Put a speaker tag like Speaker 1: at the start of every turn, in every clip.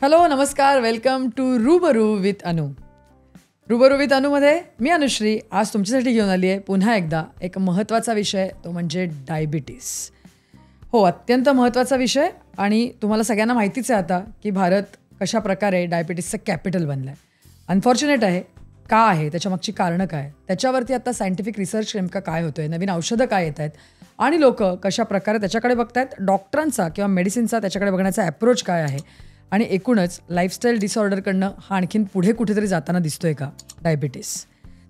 Speaker 1: Hello, नमस्कार, welcome to रूबरू with अनु. रूबरू विथ अनूमध्ये मी अनुश्री आज तुमच्यासाठी घेऊन आली आहे पुन्हा एकदा एक महत्त्वाचा विषय, तो म्हणजे डायबिटीस. हो, अत्यंत महत्त्वाचा विषय. आणि तुम्हाला सगळ्यांना माहितीच आहे आता की भारत कशा प्रकारे डायबिटीसचं कॅपिटल बनलं आहे. अनफॉर्च्युनेट आहे. का आहे, त्याच्यामागची कारणं काय, त्याच्यावरती आता सायंटिफिक रिसर्च नेमका काय होतो आहे, नवीन औषधं काय येत आहेत आणि लोक कशा प्रकारे त्याच्याकडे बघत आहेत, डॉक्टरांचा किंवा मेडिसिनचा त्याच्याकडे बघण्याचा ॲप्रोच काय आहे, आणि एकूणच लाईफस्टाईल डिसऑर्डरकडनं हा आणखीन पुढे कुठेतरी जाताना दिसतोय का डायबिटीस.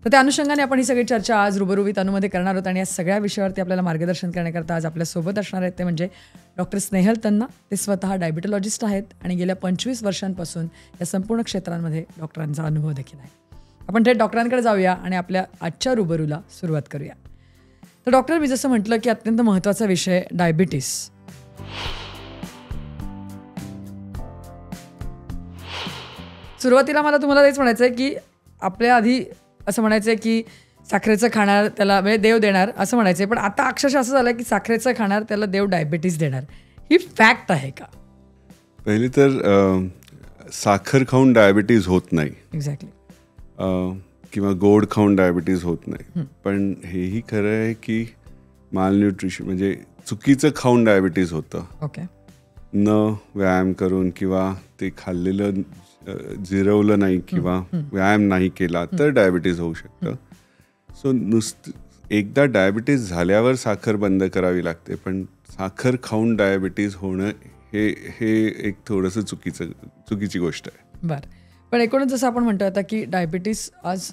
Speaker 1: तर त्या अनुषंगाने आपण ही सगळी चर्चा आज रूबरू विथ अनूमध्ये करणार आहोत. आणि या सगळ्या विषयावरती आपल्याला मार्गदर्शन करण्याकरता आज आपल्यासोबत असणार आहेत ते म्हणजे डॉक्टर स्नेहल तन्ना. ते स्वतः डायबिटॉलॉजिस्ट आहेत आणि गेल्या 25 वर्षांपासून या संपूर्ण क्षेत्रांमध्ये डॉक्टरांचा अनुभव देखील आहे. आपण थेट डॉक्टरांकडे जाऊया आणि आपल्या आजच्या रूबरूला सुरुवात करूया. तर डॉक्टर, मी जसं म्हटलं की अत्यंत महत्त्वाचा विषय डायबिटीस. सुरुवातीला मला तुम्हाला तेच म्हणायचं आहे की आपल्या आधी असं म्हणायचं आहे की साखरेचं खाणार त्याला म्हणजे देव देणार असं म्हणायचं आहे, पण आता अक्षरशः असं झालं की साखरेचं खाणार त्याला देव डायबिटीस देणार. ही फॅक्ट आहे का?
Speaker 2: पहिली तर साखर खाऊन डायबिटीज होत नाही.
Speaker 1: एक्झॅक्टली.
Speaker 2: किंवा गोड खाऊन डायबिटीज होत नाही. पण हेही खरं आहे की मालन्यूट्रिशन म्हणजे चुकीचं खाऊन डायबिटीज होतं.
Speaker 1: ओके.
Speaker 2: न व्यायाम करून किंवा ते खाल्लेलं जिरवलं नाही किंवा व्यायाम नाही केला तर डायबिटीज होऊ शकतं. सो एकदा डायबिटीज झाल्यावर साखर बंद करावी लागते, पण साखर खाऊन डायबिटीज होणं हे एक थोडंसं चुकीची गोष्ट आहे.
Speaker 1: बरं, पण एकूणच जसं आपण म्हणतो आता की डायबिटीस आज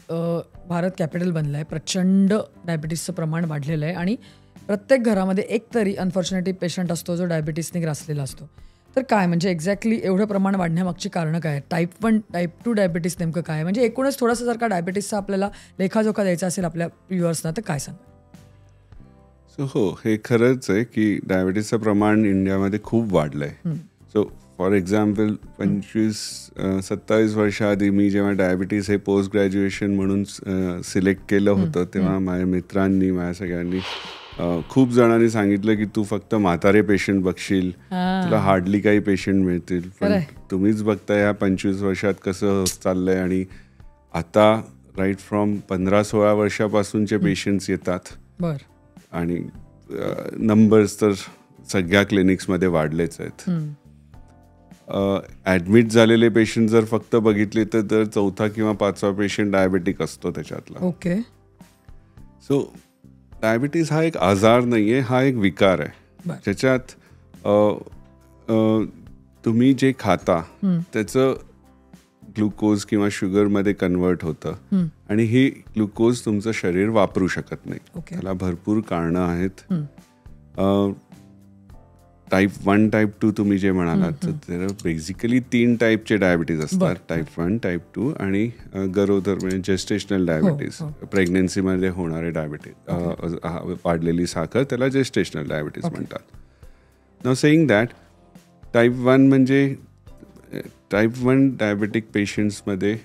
Speaker 1: भारत कॅपिटल बनलं आहे. प्रचंड डायबिटीसचं प्रमाण वाढलेलं आहे आणि प्रत्येक घरामध्ये एक तरी अनफॉर्च्युनेटली पेशंट असतो जो डायबिटीसने ग्रासलेला असतो. तर काय म्हणजे एक्झॅक्टली एवढं प्रमाण वाढण्यामागची कारणं काय? टाईप 1 टाईप 2 डायबिटीस नेमकं काय, म्हणजे एकूणच थोडंसं जर का डायबिटीसचा आपल्याला लेखाजोखा द्यायचा असेल आपल्या व्ह्युअर्सना तर काय सांगा?
Speaker 2: हो, हे खरंच आहे की डायबिटीसचं प्रमाण इंडियामध्ये खूप वाढलं आहे. सो फॉर एक्झाम्पल 25-27 वर्षाआधी मी जेव्हा डायबिटीस हे पोस्ट ग्रॅज्युएशन म्हणून सिलेक्ट केलं होतं तेव्हा माझ्या मित्रांनी माझ्या सगळ्यांनी खूप जणांनी सांगितलं की तू फक्त म्हातारे पेशंट बघशील, तुला हार्डली काही पेशंट मिळतील. पण तुम्हीच बघताय ह्या 25 वर्षात कसं चाललंय. आणि आता राईट फ्रॉम 15-16 वर्षापासूनचे पेशंट्स येतात. आणि नंबर्स तर सगळ्या क्लिनिक्समध्ये वाढलेच आहेत. ॲडमिट झालेले पेशंट जर फक्त बघितले तर 4था किंवा 5वा पेशंट डायबेटिक असतो त्याच्यातला.
Speaker 1: ओके. सो
Speaker 2: डायबिटीज हा एक आजार नाही आहे, हा एक विकार आहे ज्याच्यात तुम्ही जे खाता त्याचं ग्लुकोज किंवा शुगरमध्ये कन्वर्ट होतं आणि हे ग्लुकोज तुमचं शरीर वापरू शकत नाही. त्याला भरपूर कारणं आहेत. टाईप 1 टाईप 2 तुम्ही जे म्हणालात तर बेसिकली 3 टाईपचे डायबिटीज असतात. टाईप 1 टाईप 2 आणि गरोदर म्हणजे जेस्टेशनल डायबिटीज, प्रेग्नन्सीमध्ये होणारे डायबिटीज, वाढलेली साखर, त्याला जेस्टेशनल डायबिटीज म्हणतात. नाव सेईंग दॅट टाईप 1 म्हणजे टाईप 1 डायबेटिक पेशंट्समध्ये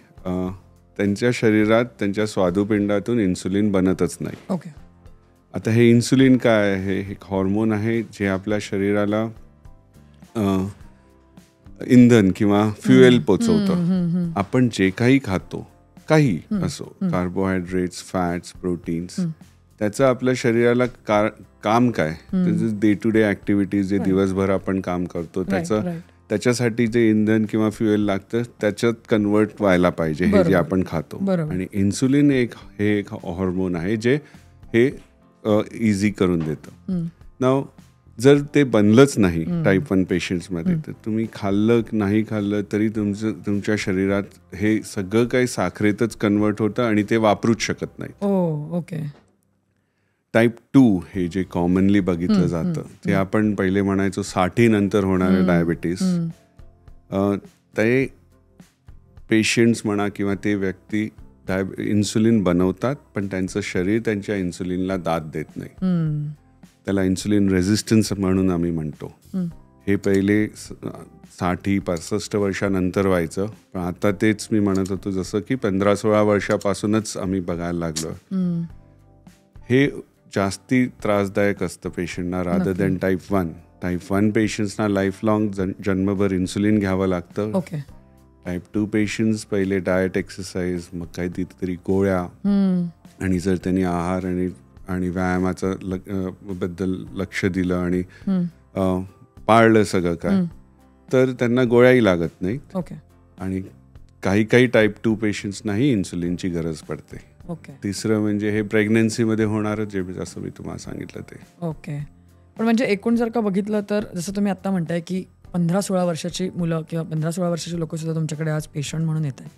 Speaker 2: त्यांच्या शरीरात त्यांच्या स्वादुपिंडातून इन्सुलिन बनतच नाही. आता हे इन्सुलिन काय आहे? हे एक हॉर्मोन आहे जे आपल्या शरीराला इंधन किंवा फ्युएल पोचवतं. आपण जे काही खातो, काही असो, कार्बोहायड्रेट्स, फॅट्स, प्रोटीन्स, त्याचं आपल्या शरीराला काम काय, त्याचं डे टू डे ऍक्टिव्हिटीज जे दिवसभर आपण काम करतो त्याच्यासाठी जे इंधन किंवा फ्युएल लागतं त्याच्यात कन्वर्ट व्हायला पाहिजे हे जे आपण खातो. आणि इन्सुलिन हे एक हॉर्मोन आहे जे हे इझी करून देतं. नाव जर ते बनलंच नाही टाईप 1 पेशंट्समध्ये तर तुम्ही खाल्लं नाही खाल्लं तरी तुमच्या शरीरात हे सगळं काही साखरेतच कन्वर्ट होतं आणि ते वापरूच शकत नाही.
Speaker 1: ओके.
Speaker 2: टाईप 2 हे जे कॉमनली बघितलं जातं ते आपण पहिले म्हणायचो 60 नंतर होणारे डायबिटीस. ते पेशंट्स म्हणा किंवा ते व्यक्ती इन्सुलिन बनवतात पण त्यांचं शरीर त्यांच्या इन्सुलिनला दाद देत नाही. त्याला इन्सुलिन रेझिस्टन्स म्हणून आम्ही म्हणतो. हे पहिले 60-65 वर्षानंतर व्हायचं, पण आता तेच मी म्हणत होतो जसं की 15-16 वर्षापासूनच आम्ही बघायला लागलो. हे जास्ती त्रासदायक असतं पेशंटना रादर दॅन टाईप 1. टाईप 1 पेशंट्सना लाईफ लॉंग जन्मभर इन्सुलिन घ्यावं लागतं.
Speaker 1: ओके.
Speaker 2: टाईप 2 पेशंट्स पहिले डाएट, एक्सरसाइज, मग काहीतरी गोळ्या, आणि जर त्यांनी आहार आणि व्यायामाचा बद्दल लक्ष दिलं आणि पाळलं सगळं काय, तर त्यांना गोळ्याही लागत नाहीत.
Speaker 1: ओके.
Speaker 2: आणि काही टाईप 2 पेशंट्सनाही इन्सुलिनची गरज पडते.
Speaker 1: ओके.
Speaker 2: तिसरं म्हणजे हे प्रेग्नन्सीमध्ये होणारं जे जसं मी तुम्हाला सांगितलं ते.
Speaker 1: ओके. पण म्हणजे एकूण जर का बघितलं तर जसं तुम्ही आत्ता म्हणताय की 15-16 वर्षाची मुलं किंवा 15-16 वर्षाची लोक सुद्धा तुमच्याकडे आज पेशंट म्हणून येत आहे.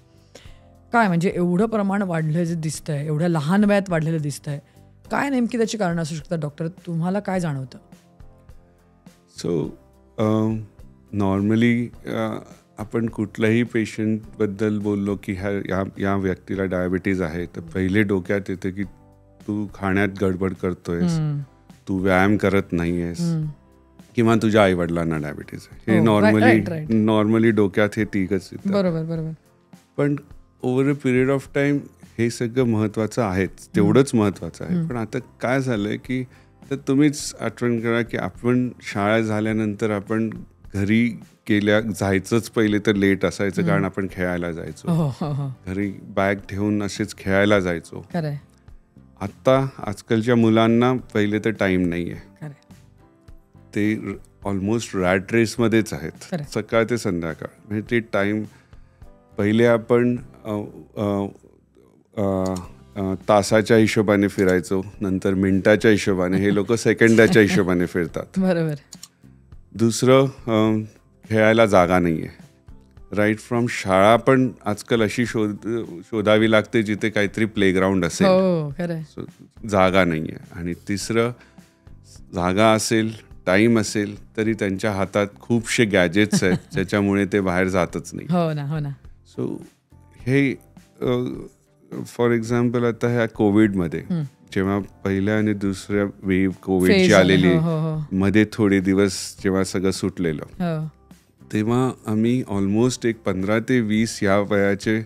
Speaker 1: काय म्हणजे एवढं प्रमाण वाढलं जे दिसतंय, एवढ्या लहान वयात वाढलेलं दिसतंय, काय नेमकी त्याची कारणं असू शकतात डॉक्टर? तुम्हाला काय जाणवतं?
Speaker 2: सो नॉर्मली आपण कुठल्याही पेशंटबद्दल बोललो की या व्यक्तीला डायबिटीज आहे, तर पहिले डोक्यात येतं की तू खाण्यात गडबड करतोयस, तू व्यायाम करत नाहीयेस, किंवा तुझ्या आई वडिलांना डायबिटीज आहे. हे नॉर्मली डोक्यात हे तिघच येतं.
Speaker 1: बरोबर.
Speaker 2: पण over a period of time हे सगळं महत्त्वाचं आहेच, तेवढंच महत्त्वाचं आहे. पण आता काय झालंय की तर तुम्हीच आठवण करा की आपण शाळा झाल्यानंतर आपण घरी जायचंच पहिले तर लेट असायचं, कारण आपण खेळायला जायचो. घरी बॅग ठेवून असेच खेळायला जायचो. आता आजकालच्या मुलांना पहिले तर टाइम नाहीये, ते ऑलमोस्ट रॅट रेसमध्येच आहेत सकाळ ते संध्याकाळ. म्हणजे ते टाइम पहिले आपण तासाच्या हिशोबाने फिरायचो, नंतर मिनिटाच्या हिशोबाने, हे लोक सेकंदाच्या हिशोबाने फिरतात.
Speaker 1: बरोबर.
Speaker 2: दुसरं खेळायला जागा नाहीये. राईट फ्रॉम शाळा पण आजकाल अशी शोधावी लागते जिथे काहीतरी प्लेग्राऊंड असेल, जागा नाहीये. आणि तिसरं, जागा असेल, टाइम असेल, तरी त्यांच्या हातात खूपशे गॅजेट्स आहेत ज्याच्यामुळे ते बाहेर जातच नाही.
Speaker 1: हो ना.
Speaker 2: सो हे फॉर एक्झाम्पल आता ह्या कोविडमध्ये जेव्हा पहिल्या आणि दुसऱ्या वेव्ह कोविडची आलेली, मध्ये थोडे दिवस जेव्हा सगळं सुटलेलं, तेव्हा आम्ही ऑलमोस्ट 15 ते 20 या वयाचे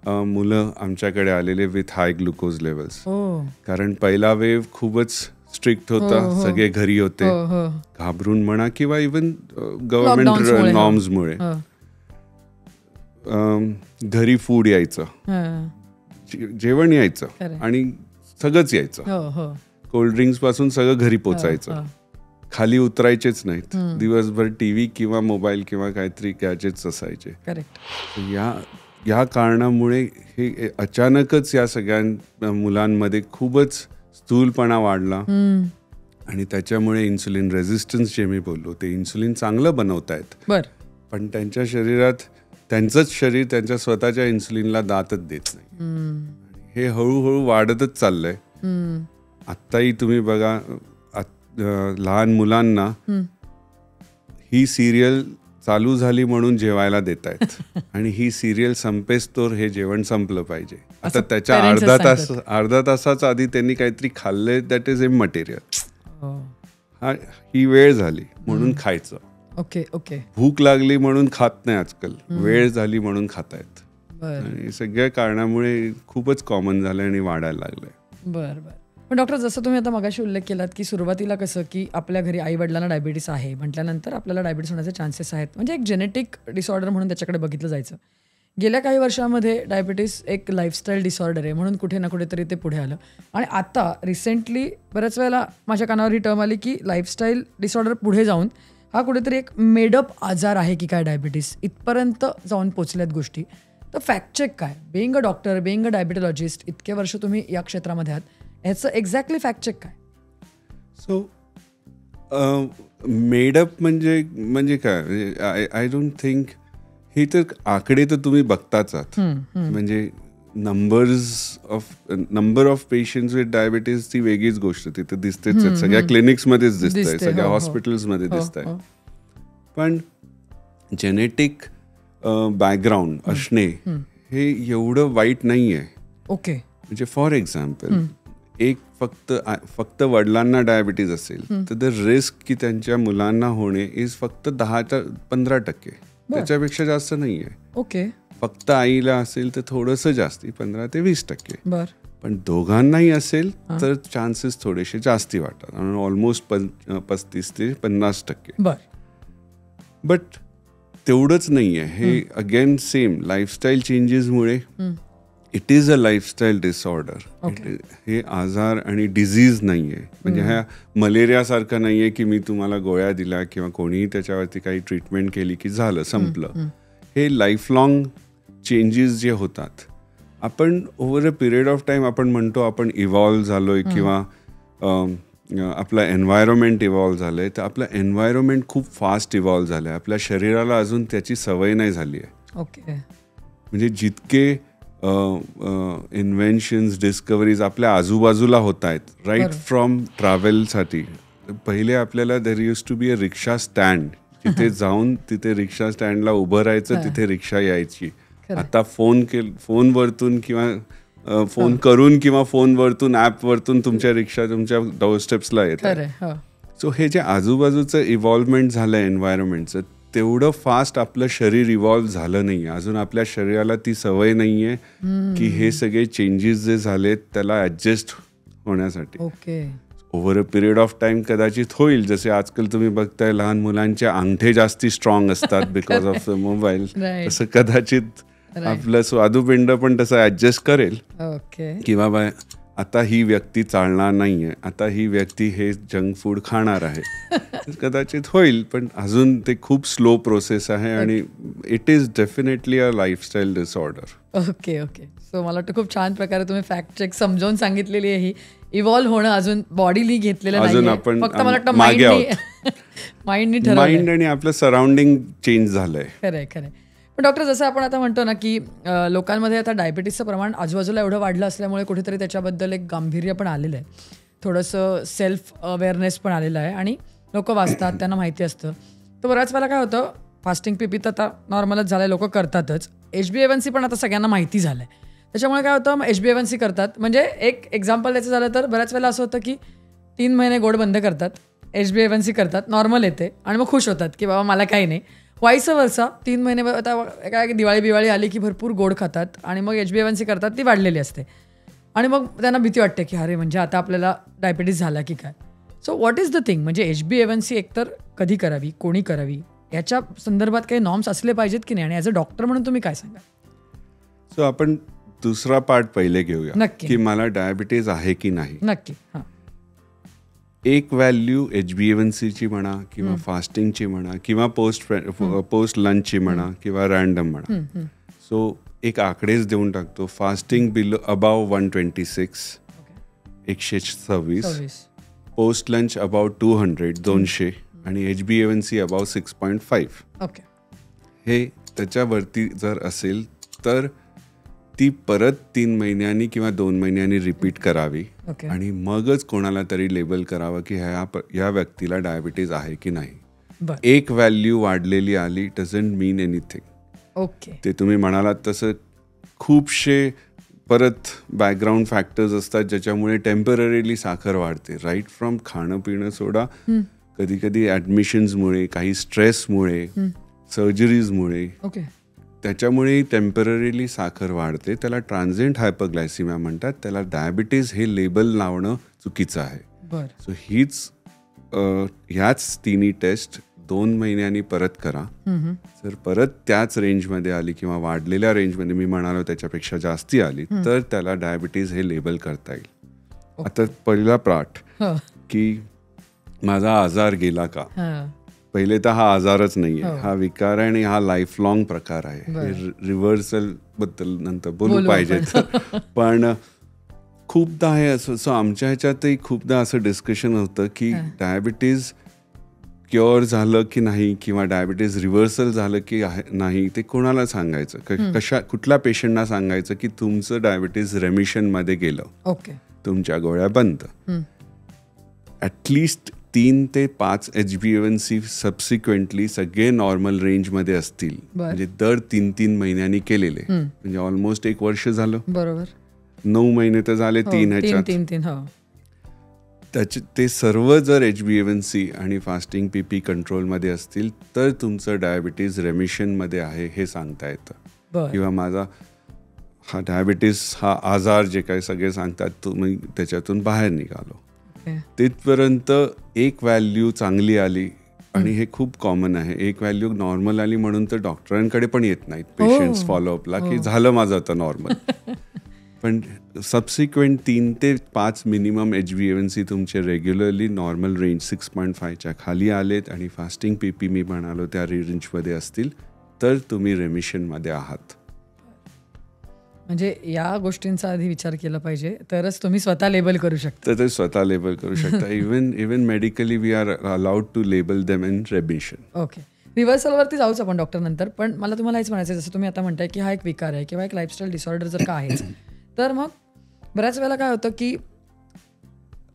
Speaker 2: मुलं आमच्याकडे आलेले विथ हाय ग्लुकोज लेवल्स. कारण पहिला वेव्ह खूपच स्ट्रिक्ट होता, सगळे घरी होते, घाबरून म्हणा किंवा इवन गव्हर्नमेंट नॉर्म्समुळे. घरी फूड यायचं, जेवण यायचं आणि सगळंच यायचं, कोल्ड्रिंक्स पासून सगळं घरी पोचायचं, खाली उतरायचेच नाहीत. दिवसभर टीव्ही किंवा मोबाईल किंवा काहीतरी गॅजेट्स असायचे. या कारणामुळे हे अचानकच या सगळ्या मुलांमध्ये खूपच स्थूलपणा वाढला, आणि त्याच्यामुळे इन्सुलिन रेझिस्टन्स जे मी बोललो, ते इन्सुलिन चांगलं बनवतायत, पण त्यांच्या शरीरात त्यांचंच शरीर त्यांच्या स्वतःच्या इन्सुलिनला दातच देत नाही. हे हळूहळू वाढतच चाललंय. आत्ताही तुम्ही बघा, लहान मुलांना ही सिरियल चालू झाली म्हणून जेवायला देत आहेत, आणि ही सिरियल संपेस्तोर हे जेवण संपलं पाहिजे. आता त्याच्या अर्धा तासाच्या आधी त्यांनी काहीतरी खाल्लंय, दॅट इज इमटेरियल. ही वेळ झाली म्हणून खायचं.
Speaker 1: ओके.
Speaker 2: भूक लागली म्हणून खात नाही आजकाल, वेळ झाली म्हणून खातायत. आणि सगळ्या कारणामुळे खूपच कॉमन झालंय आणि वाढायला लागलंय.
Speaker 1: बरं. पण डॉक्टर, जसं तुम्ही आता मगाशी उल्लेख केलात की सुरुवातीला कसं की आपल्या घरी आई वडिलांना डायबिटीस आहे म्हटल्यानंतर आपल्याला डायबिटीस होण्याचे चान्सेस आहेत, म्हणजे एक जेनेटिक डिसऑर्डर म्हणून त्याच्याकडे बघितलं जायचं. गेल्या काही वर्षामध्ये डायबिटीस एक लाईफस्टाईल डिसऑर्डर आहे म्हणून कुठे ना कुठेतरी ते पुढे आलं. आणि आता रिसेंटली बऱ्याच वेळेला माझ्या कानावर ही टर्म आली की लाईफस्टाईल डिसऑर्डर पुढे जाऊन हा कुठेतरी एक मेडअप आजार आहे की काय डायबिटीस, इथपर्यंत जाऊन पोचल्यात गोष्टी. तर फॅक्ट चेक काय, being a doctor, being a diabetologist, इतके वर्ष तुम्ही या क्षेत्रामध्ये आहात, ह्याचं एक्झॅक्टली फॅक्ट चेक काय?
Speaker 2: सो मेडअप म्हणजे काय, आय डोंट थिंक, हे तर आकडे तर तुम्ही बघताच आहात. म्हणजे number of patients with diabetes ती वेगळीच गोष्ट तिथे दिसतेच, सगळ्या क्लिनिक्समध्येच दिसतंय, सगळ्या हॉस्पिटल्समध्ये दिसतंय. पण जेनेटिक बॅकग्राऊंड असणे हे एवढं वाईट नाहीये.
Speaker 1: ओके.
Speaker 2: म्हणजे फॉर एक्झाम्पल, एक फक्त वडिलांना डायबिटीज असेल तर द रिस्क की त्यांच्या मुलांना होणे इज फक्त 10-15%, त्याच्यापेक्षा जास्त नाहीये.
Speaker 1: ओके.
Speaker 2: फक्त आईला असेल तर थोडंसं जास्ती, 15 ते 20%. पण दोघांनाही असेल तर चान्सेस थोडेसे जास्ती वाटतात, ऑलमोस्ट 35 ते 50%. बट तेवढंच नाही आहे हे. अगेन सेम लाईफस्टाईल चेंजेसमुळे it is a lifestyle disorder. हे आजार आणि डिझीज नाही आहे. म्हणजे ह्या मलेरियासारखं नाही आहे की मी तुम्हाला गोळ्या दिल्या किंवा कोणीही त्याच्यावरती काही ट्रीटमेंट केली की झालं संपलं. हे लाईफ लॉंग चेंजेस जे होतात, आपण over a period of time आपण म्हणतो आपण इव्हॉल्व्ह झालोय किंवा आपलं एन्व्हायरमेंट इव्हॉल्व्ह झालंय, तर आपलं एन्व्हायरमेंट खूप फास्ट इव्हॉल्व्ह झालंय. आपल्या शरीराला अजून त्याची सवय नाही झाली आहे. म्हणजे जितके इन्व्हेन्शन्स डिस्कवरीज आपल्या आजूबाजूला होत आहेत, राईट फ्रॉम ट्रॅव्हलसाठी. पहिले आपल्याला there used to be a rickshaw stand, तिथे जाऊन तिथे रिक्षा स्टँडला उभं राहायचं, तिथे रिक्षा यायची. आता फोनवरतून किंवा फोन करून किंवा फोनवरतून ॲपवरतून तुमच्या रिक्षा तुमच्या डोरस्टेप्सला येतात. सो हे जे आजूबाजूचं इव्हॉल्वमेंट झालं एन्व्हायरमेंटचं, तेवढं फास्ट आपलं शरीर इव्हॉल्व्ह झालं नाही. अजून आपल्या शरीराला ती सवय नाही आहे की हे सगळे चेंजेस जे झालेत त्याला ॲडजस्ट होण्यासाठी. Over a period of time कदाचित होईल. जसे आजकाल तुम्ही बघताय लहान मुलांचे अंगठे जास्ती स्ट्रॉंग असतात बिकॉज ऑफ द मोबाईल. तसं कदाचित आपलं स्वादुपिंड पण तसं ऍडजस्ट करेल की बाबा आता ही व्यक्ती चालणार नाहीये, आता ही व्यक्ती हे जंक फूड खाणार आहे. कदाचित होईल, पण अजून ते खूप स्लो प्रोसेस आहे आणि it is definitely a lifestyle disorder.
Speaker 1: Okay. So मला वाटतं खूप छान प्रकारे तुम्ही फॅक्ट चेक समजावून सांगितलेली आहे. ही इव्हॉल्व्ह होणं अजून बॉडीली घेतलेलं नाही, फक्त मला वाटतं माइंडनी ठरवलं,
Speaker 2: माइंड आणि आपलं सराउंडिंग चेंज झालंय.
Speaker 1: खरंय. पण डॉक्टर, जसं आपण आता म्हणतो ना की लोकांमध्ये आता डायबिटीसचं प्रमाण आजूबाजूला एवढं वाढलं असल्यामुळे कुठेतरी त्याच्याबद्दल एक गांभीर्य पण आलेलं आहे, थोडंसं सेल्फ अवेअरनेस पण आलेलं आहे आणि लोक वाचतात, त्यांना माहिती असतं. तर बऱ्याच वेळेला काय होतं, फास्टिंग पीपी तर आता नॉर्मलच झालं, लोक करतातच. HbA1c पण आता सगळ्यांना माहिती झालं आहे. त्याच्यामुळे काय होतं, HbA1c करतात. म्हणजे एक एक्झाम्पल द्यायचं झालं तर बऱ्याच वेळेला असं होतं की 3 महिने गोड बंद करतात, HbA1c करतात, नॉर्मल येते आणि मग खुश होतात की बाबा मला काही नाही. वाईस वर्सा 3 महिने आता काय दिवाळी आली की भरपूर गोड खातात आणि मग HbA1c करतात, ती वाढलेली असते आणि मग त्यांना भीती वाटते की अरे म्हणजे आता आपल्याला डायबिटीस झाला की काय. So what is the thing, म्हणजे HbA1c एकतर कधी करावी, कोणी करावी, याच्या संदर्भात काही नॉर्म्स असले पाहिजेत की नाही, आणि ॲज अ डॉक्टर म्हणून तुम्ही काय सांगा?
Speaker 2: सो आपण दुसरा पार्ट पहिले घेऊया की मला डायबिटीज आहे की नाही.
Speaker 1: नक्की.
Speaker 2: एक व्हॅल्यू HbA1c ची म्हणा किंवा फास्टिंगची म्हणा किंवा पोस्ट लंचची म्हणा किंवा रँडम म्हणा. सो एक आकडेच देऊन टाकतो. Fasting below above 126, 126, post lunch about 200 आणि HbA1c अबाव 6.5. हे त्याच्यावरती जर असेल तर ती परत 3 महिन्यांनी किंवा 2 महिन्यांनी रिपीट करावी आणि मगच कोणाला तरी लेबल करावं की ह्या व्यक्तीला डायबिटीज आहे की नाही. एक व्हॅल्यू वाढलेली आली डझंट मीन एनिथिंग. ते तुम्ही म्हणालात तसं खूपशे परत बॅकग्राऊंड फॅक्टर्स असतात ज्याच्यामुळे टेम्पररीली साखर वाढते. राईट फ्रॉम खाणं पिणं सोडा, कधी कधी ॲडमिशन्समुळे, काही स्ट्रेसमुळे, सर्जरीजमुळे, त्याच्यामुळे टेम्पररीली साखर वाढते. त्याला ट्रान्झिएंट हायपरग्लायसिमिया म्हणतात. त्याला डायबिटीज हे लेबल लावणं चुकीचं आहे. सो ह्याच तिन्ही टेस्ट 2 महिन्यांनी परत करा. जर परत त्याच रेंजमध्ये आली किंवा वाढलेल्या रेंजमध्ये, मी म्हणालो त्याच्यापेक्षा जास्ती आली, तर त्याला डायबिटीज हे लेबल करता येईल. आता पहिला पार्ट की माझा आजार गेला का. पहिले तर हा आजारच नाही आहे, हा विकार आहे आणि हा लाईफ लॉंग प्रकार आहे. रिव्हर्सल बद्दल नंतर बोलू पाहिजे. पण खूपदा हे असं आमच्या ह्याच्यातही खूपदा असं डिस्कशन होतं की डायबिटीज क्युअर झालं की नाही किंवा डायबिटीज रिव्हर्सल झालं की नाही, ते कोणाला सांगायचं, कुठल्या पेशंटना सांगायचं की तुमचं डायबिटीज रेमिशनमध्ये गेलं, तुमच्या गोळ्या बंद. ॲटलिस्ट 3 ते 5 HbA1c सबसिक्वेंटली सगळे नॉर्मल रेंजमध्ये असतील, म्हणजे दर 3 महिन्यांनी केलेले, म्हणजे ऑलमोस्ट 1 वर्ष झालं. बरोबर. 9 महिने तर झाले 3 ह्याच्यात. ते सर्व जर HbA1c आणि फास्टिंग पीपी कंट्रोलमध्ये असतील तर तुमचं डायबिटीज रेमिशनमध्ये आहे हे सांगता येतं. किंवा माझा हा डायबिटीस हा आजार जे काही सगळे सांगतात तुम्ही त्याच्यातून बाहेर निघालो. तिथपर्यंत एक व्हॅल्यू चांगली आली आणि हे खूप कॉमन आहे. एक व्हॅल्यू नॉर्मल आली म्हणून तर डॉक्टरांकडे पण येत नाहीत पेशंट्स फॉलोअपला की झालं माझं आता नॉर्मल. पण सबसिक्वेंट 3 ते 5 मिनिमम HbA1c तुमचे रेग्युलरली नॉर्मल रेंज 6.5च्या खाली आलेत आणि फास्टिंग PP मी म्हणालो त्या रेंजमध्ये असतील तर तुम्ही रेमिशनमध्ये आहात.
Speaker 1: म्हणजे या गोष्टींचा आधी विचार केला पाहिजे तरच तुम्ही स्वतः लेबल करू शकता.
Speaker 2: तर ते स्वतः लेबल करू शकता. Even medically we are allowed to label them in remission.
Speaker 1: Okay, रिव्हर्सलवरती जाऊच आपण डॉक्टर नंतर. पण मला तुम्हाला हेच म्हणायचं जसं तुम्ही आता म्हणताय की हा एक विकार आहे किंवा एक लाईफस्टाईल डिसऑर्डर जर का आहेच तर मग बऱ्याच वेळेला काय होतं की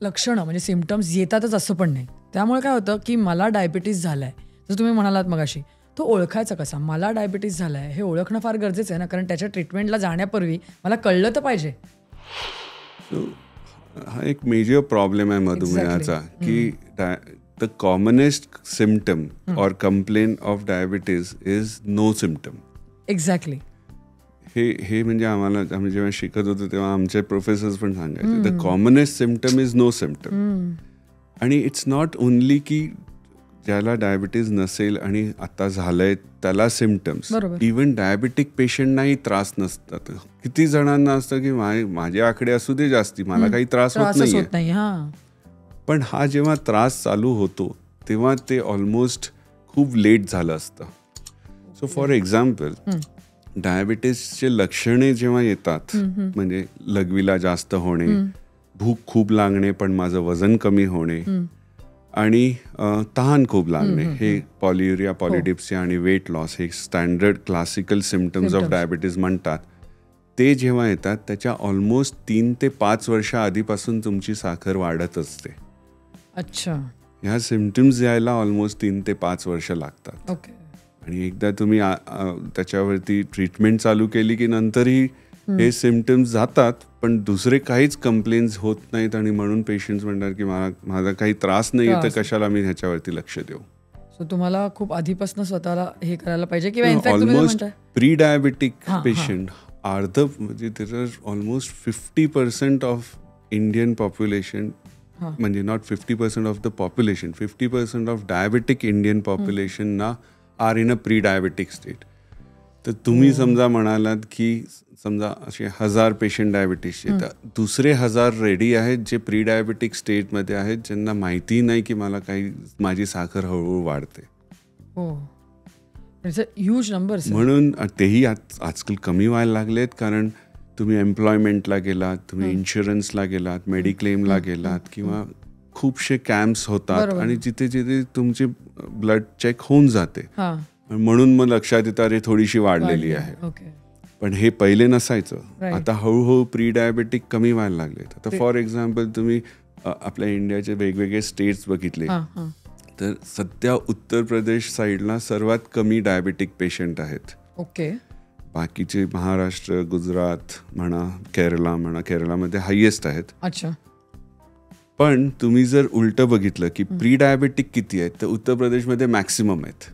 Speaker 1: लक्षणं म्हणजे सिम्पटम्स येतातच असं पण नाही. त्यामुळे काय होतं की मला डायबिटीस झाला आहे जसं तुम्ही म्हणालात मगाशी, तो ओळखायचा कसा? मला डायबिटीस झाला आहे हे ओळखणं फार गरजेचं आहे ना, कारण त्याच्या ट्रीटमेंटला जाण्यापूर्वी मला कळलं तर पाहिजे.
Speaker 2: हा एक मेजर प्रॉब्लेम आहे मधुमेहाचा की the commonest symptom or complain of diabetes is no symptom.
Speaker 1: Exactly.
Speaker 2: हे म्हणजे आम्ही जेव्हा शिकत होतो तेव्हा आमचे प्रोफेसर्स पण सांगायचे the commonest symptom is no symptom. आणि इट्स नॉट ओनली की ज्याला डायबिटीज नसेल आणि आता झालंय त्याला सिम्पटम्स. इवन डायबिटिक पेशंटनाही त्रास नसतात. किती जणांना असतं की माझे आकडे असू दे जास्ती, मला काही त्रास होत नाहीये. पण हा जेव्हा त्रास चालू होतो तेव्हा ते ऑलमोस्ट खूप लेट झालं असतं. सो फॉर एक्झाम्पल डायबिटीसचे लक्षणे जेव्हा येतात म्हणजे लघवीला जास्त होणे, भूक खूप लागणे पण माझं वजन कमी होणे आणि तहान खूप लागणे, हे पॉलियुरिया, पॉलिडिप्सिया आणि वेट लॉस हे standard classical symptoms of diabetes म्हणतात. ते जेव्हा येतात त्याच्या ऑलमोस्ट 3 ते 5 वर्ष आधीपासून तुमची साखर वाढत असते.
Speaker 1: अच्छा.
Speaker 2: ह्या सिम्पटम्स यायला ऑलमोस्ट 3 ते 5 वर्ष लागतात.
Speaker 1: ओके.
Speaker 2: आणि एकदा तुम्ही त्याच्यावरती ट्रीटमेंट चालू केली की नंतरही हे सिम्पटम्स जातात पण दुसरे काहीच कंप्लेन्स होत नाहीत आणि म्हणून पेशंट्स म्हणतात की माझा काही त्रास नाही तर कशाला मी ह्याच्यावरती लक्ष देऊ.
Speaker 1: सो तुम्हाला खूप आधीपासून स्वतःला हे करायला पाहिजे किंवा
Speaker 2: almost pre diabetic patient are the म्हणजे there are almost 50% of Indian population, म्हणजे not 50% of the population, 50% of diabetic Indian population ना are in a pre diabetic state. तर तुम्ही समजा म्हणालात की समजा असे 1000 पेशंट डायबिटीसचे, तर दुसरे 1000 रेडी आहेत जे प्री डायबिटिक स्टेटमध्ये आहेत ज्यांना माहिती नाही की मला काही माझी साखर हळूहळू वाढते.
Speaker 1: Huge number.
Speaker 2: म्हणून तेही आजकाल कमी व्हायला लागलेत कारण तुम्ही एम्प्लॉयमेंटला गेलात, तुम्ही इन्शुरन्सला गेलात, मेडिक्लेमला गेलात किंवा खूपशे कॅम्प्स होतात आणि जिथे जिथे तुमची ब्लड चेक होऊन जाते म्हणून मग लक्षात येतं अरे थोडीशी वाढलेली आहे. पण हे पहिले नसायचं. आता हळूहळू प्री डायबेटिक कमी व्हायला लागले. आता फॉर एक्झाम्पल तुम्ही आपल्या इंडियाचे वेगवेगळे स्टेट्स बघितले तर सध्या उत्तर प्रदेश साईडला सर्वात कमी डायबेटिक पेशंट आहेत.
Speaker 1: ओके.
Speaker 2: बाकीचे महाराष्ट्र, गुजरात म्हणा, केरला म्हणा, केरलामध्ये हायेस्ट आहेत.
Speaker 1: अच्छा.
Speaker 2: पण तुम्ही जर उलट बघितलं की प्री डायबेटिक किती आहेत तर उत्तर प्रदेशमध्ये मॅक्सिमम आहेत.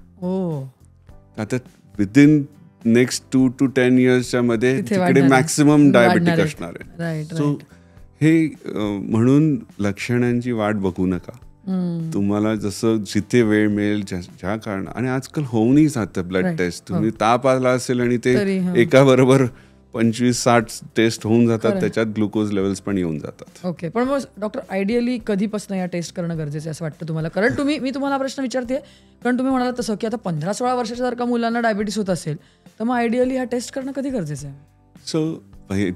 Speaker 2: आता विदिन नेक्स्ट 2 to 10 इयर्सच्या मध्ये तिकडे मॅक्सिमम डायबेटिक असणार आहे. सो हे म्हणून लक्षणांची वाट बघू नका. तुम्हाला जसं जिथे वेळ मिळेल ज्या कारण, आणि आजकाल होऊनही जातं ब्लड टेस्ट. तुम्ही ताप आला असेल आणि ते एका बरोबर 25-60 टेस्ट होऊन जातात, त्याच्यात ग्लुकोज लेवल्स पण येऊन जातात.
Speaker 1: ओके. पण मग डॉक्टर आयडियली कधीपासून या टेस्ट करणं गरजेचं आहे असं वाटतं तुम्हाला? कारण मी तुम्हाला प्रश्न विचारते कारण तुम्ही म्हणाला तसं की आता 15-16 वर्षाच्या जर का मुलांना डायबिटीस होत असेल तर मग आयडियली हा टेस्ट करणं कधी गरजेचं आहे?
Speaker 2: सो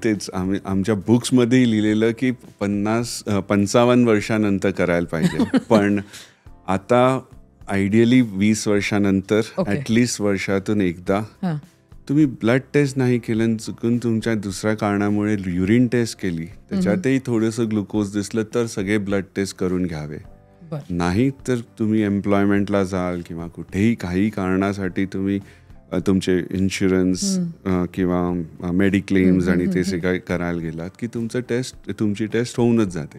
Speaker 2: तेच आमच्या बुक्समध्ये लिहिलेलं की 55 वर्षानंतर करायला पाहिजे. पण आता आयडियली 20 वर्षानंतर ॲटलिस्ट वर्षातून एकदा तुम्ही ब्लड टेस्ट नाही केलं, चुकून तुमच्या दुसऱ्या कारणामुळे युरिन टेस्ट केली, त्याच्यातही थोडंसं ग्लुकोज दिसलं तर सगळे ब्लड टेस्ट करून घ्यावे. नाही तर तुम्ही एम्प्लॉयमेंटला जाल किंवा कुठेही काही कारणासाठी तुम्ही तुमचे इन्शुरन्स किंवा मेडिक्लेम्स आणि ते सगळं करायला गेलात की तुमची टेस्ट होऊनच जाते.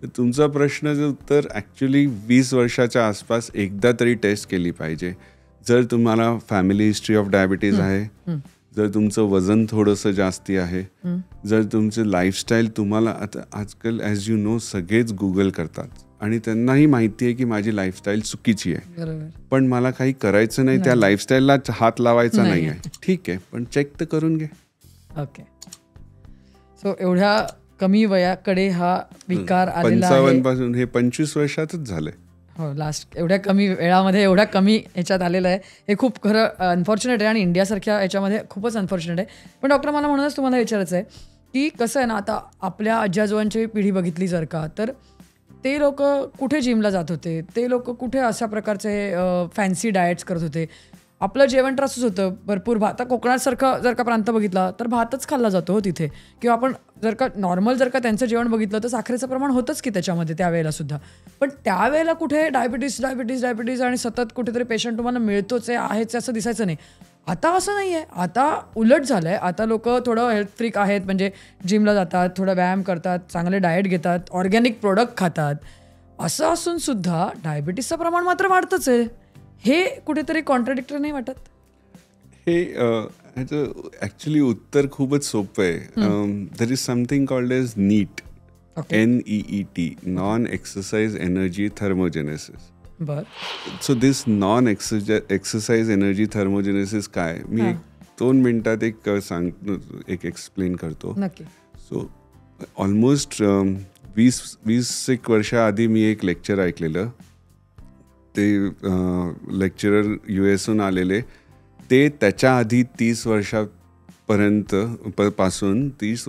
Speaker 2: तर तुमचा प्रश्नाचं उत्तर ॲक्च्युली 20 वर्षाच्या आसपास एकदा तरी टेस्ट केली पाहिजे. जर तुम्हाला फॅमिली हिस्ट्री ऑफ डायबिटीज आहे, जर तुमचं वजन थोडंसं जास्ती आहे, जर तुमचं लाईफस्टाईल तुम्हाला आता आजकाल ॲज यू नो सगळेच गुगल करतात आणि त्यांनाही माहिती आहे की माझी लाईफस्टाईल चुकीची आहे, पण मला काही करायचं नाही, त्या लाईफस्टाईलला हात लावायचा नाही आहे, ठीक आहे, पण चेक तर करून घे.
Speaker 1: ओके. सो एवढ्या कमी वयाकडे हा विकार आलेला आहे.
Speaker 2: 55 पासून हे 25 वर्षातच झालंय.
Speaker 1: हो, लास्ट एवढ्या कमी वेळामध्ये एवढ्या कमी ह्याच्यात आलेलं आहे. हे खूप खरं अनफॉर्च्युनेट आहे आणि इंडियासारख्या ह्याच्यामध्ये खूपच अनफॉर्च्युनेट आहे. पण डॉक्टर, मला म्हणूनच तुम्हाला विचारायचं आहे की कसं आहे ना, आता आपल्या आजी आजोबांची पिढी बघितली जर का, तर ते लोक कुठे जिमला जात होते, ते लोक कुठे अशा प्रकारचे फॅन्सी डाएट्स करत होते. आपलं जेवण तर असंच होतं, भरपूर भात. आता कोकणासारखं जर का प्रांत बघितला तर भातच खाल्ला जातो तिथे. किंवा आपण जर का नॉर्मल जर का त्यांचं जेवण बघितलं तर साखरेचं प्रमाण होतंच की त्याच्यामध्ये त्यावेळेला सुद्धा. पण त्यावेळेला कुठे डायबिटीस आणि सतत कुठेतरी पेशंट तुम्हाला मिळतोच आहेच असं दिसायचं नाही. आता असं नाही आहे, आता उलट झालं आहे. आता लोक थोडं हेल्थ फ्रीक आहेत, म्हणजे जिमला जातात, थोडा व्यायाम करतात, चांगले डाएट घेतात, ऑर्गॅनिक प्रोडक्ट खातात. असं असून सुद्धा डायबिटीसचं प्रमाण मात्र वाढतंच आहे. हे कुठेतरी कॉन्ट्राडिक्टरी नाही वाटत?
Speaker 2: हे ह्याचं ॲक्च्युली उत्तर खूपच सोपं आहे. There is something called as NEET, NEET, non exercise energy thermogenesis.
Speaker 1: बर.
Speaker 2: So this non exercise energy thermogenesis काय, मी 2 मिनिटात एक एक्सप्लेन करतो.
Speaker 1: नक्की.
Speaker 2: सो ऑलमोस्ट 20 वर्षाआधी मी एक लेक्चर ऐकलेलं. ते लेक्चरर USहून आलेले. ते त्याच्या आधी 30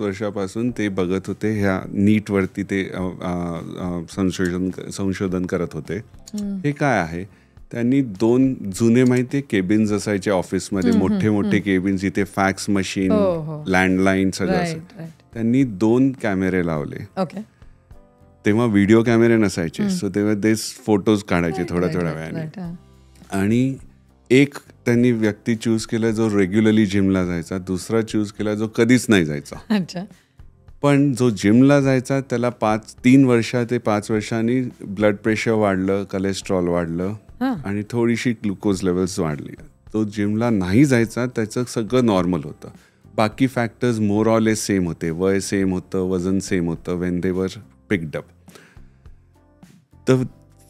Speaker 2: वर्षापासून ते बघत होते, ह्या नीटवरती ते संशोधन करत होते. हे काय आहे, त्यांनी 2 जुने माहिती आहे केबिन्स असायचे ऑफिसमध्ये, मोठे मोठे केबिन्स, जिथे फॅक्स मशीन, लँडलाईन सगळं असं. त्यांनी 2 कॅमेरे लावले. तेव्हा व्हिडिओ कॅमेरे नसायचे, सो तेव्हा ते फोटोज काढायचे थोड्या वेळाने. आणि एक त्यांनी व्यक्ती चूज केला जो रेग्युलरली जिमला जायचा, दुसरा चूज केला जो कधीच नाही जायचा. पण जो जिमला जायचा त्याला 3 ते 5 वर्षांनी ब्लड प्रेशर वाढलं, कोलेस्ट्रॉल वाढलं आणि थोडीशी ग्लुकोज लेवल्स वाढली. तो जिमला नाही जायचा त्याचं सगळं नॉर्मल होतं. बाकी factors more or less same होते, वय सेम होतं, वजन सेम होतं वेन दे वर पिक्ड अप. तर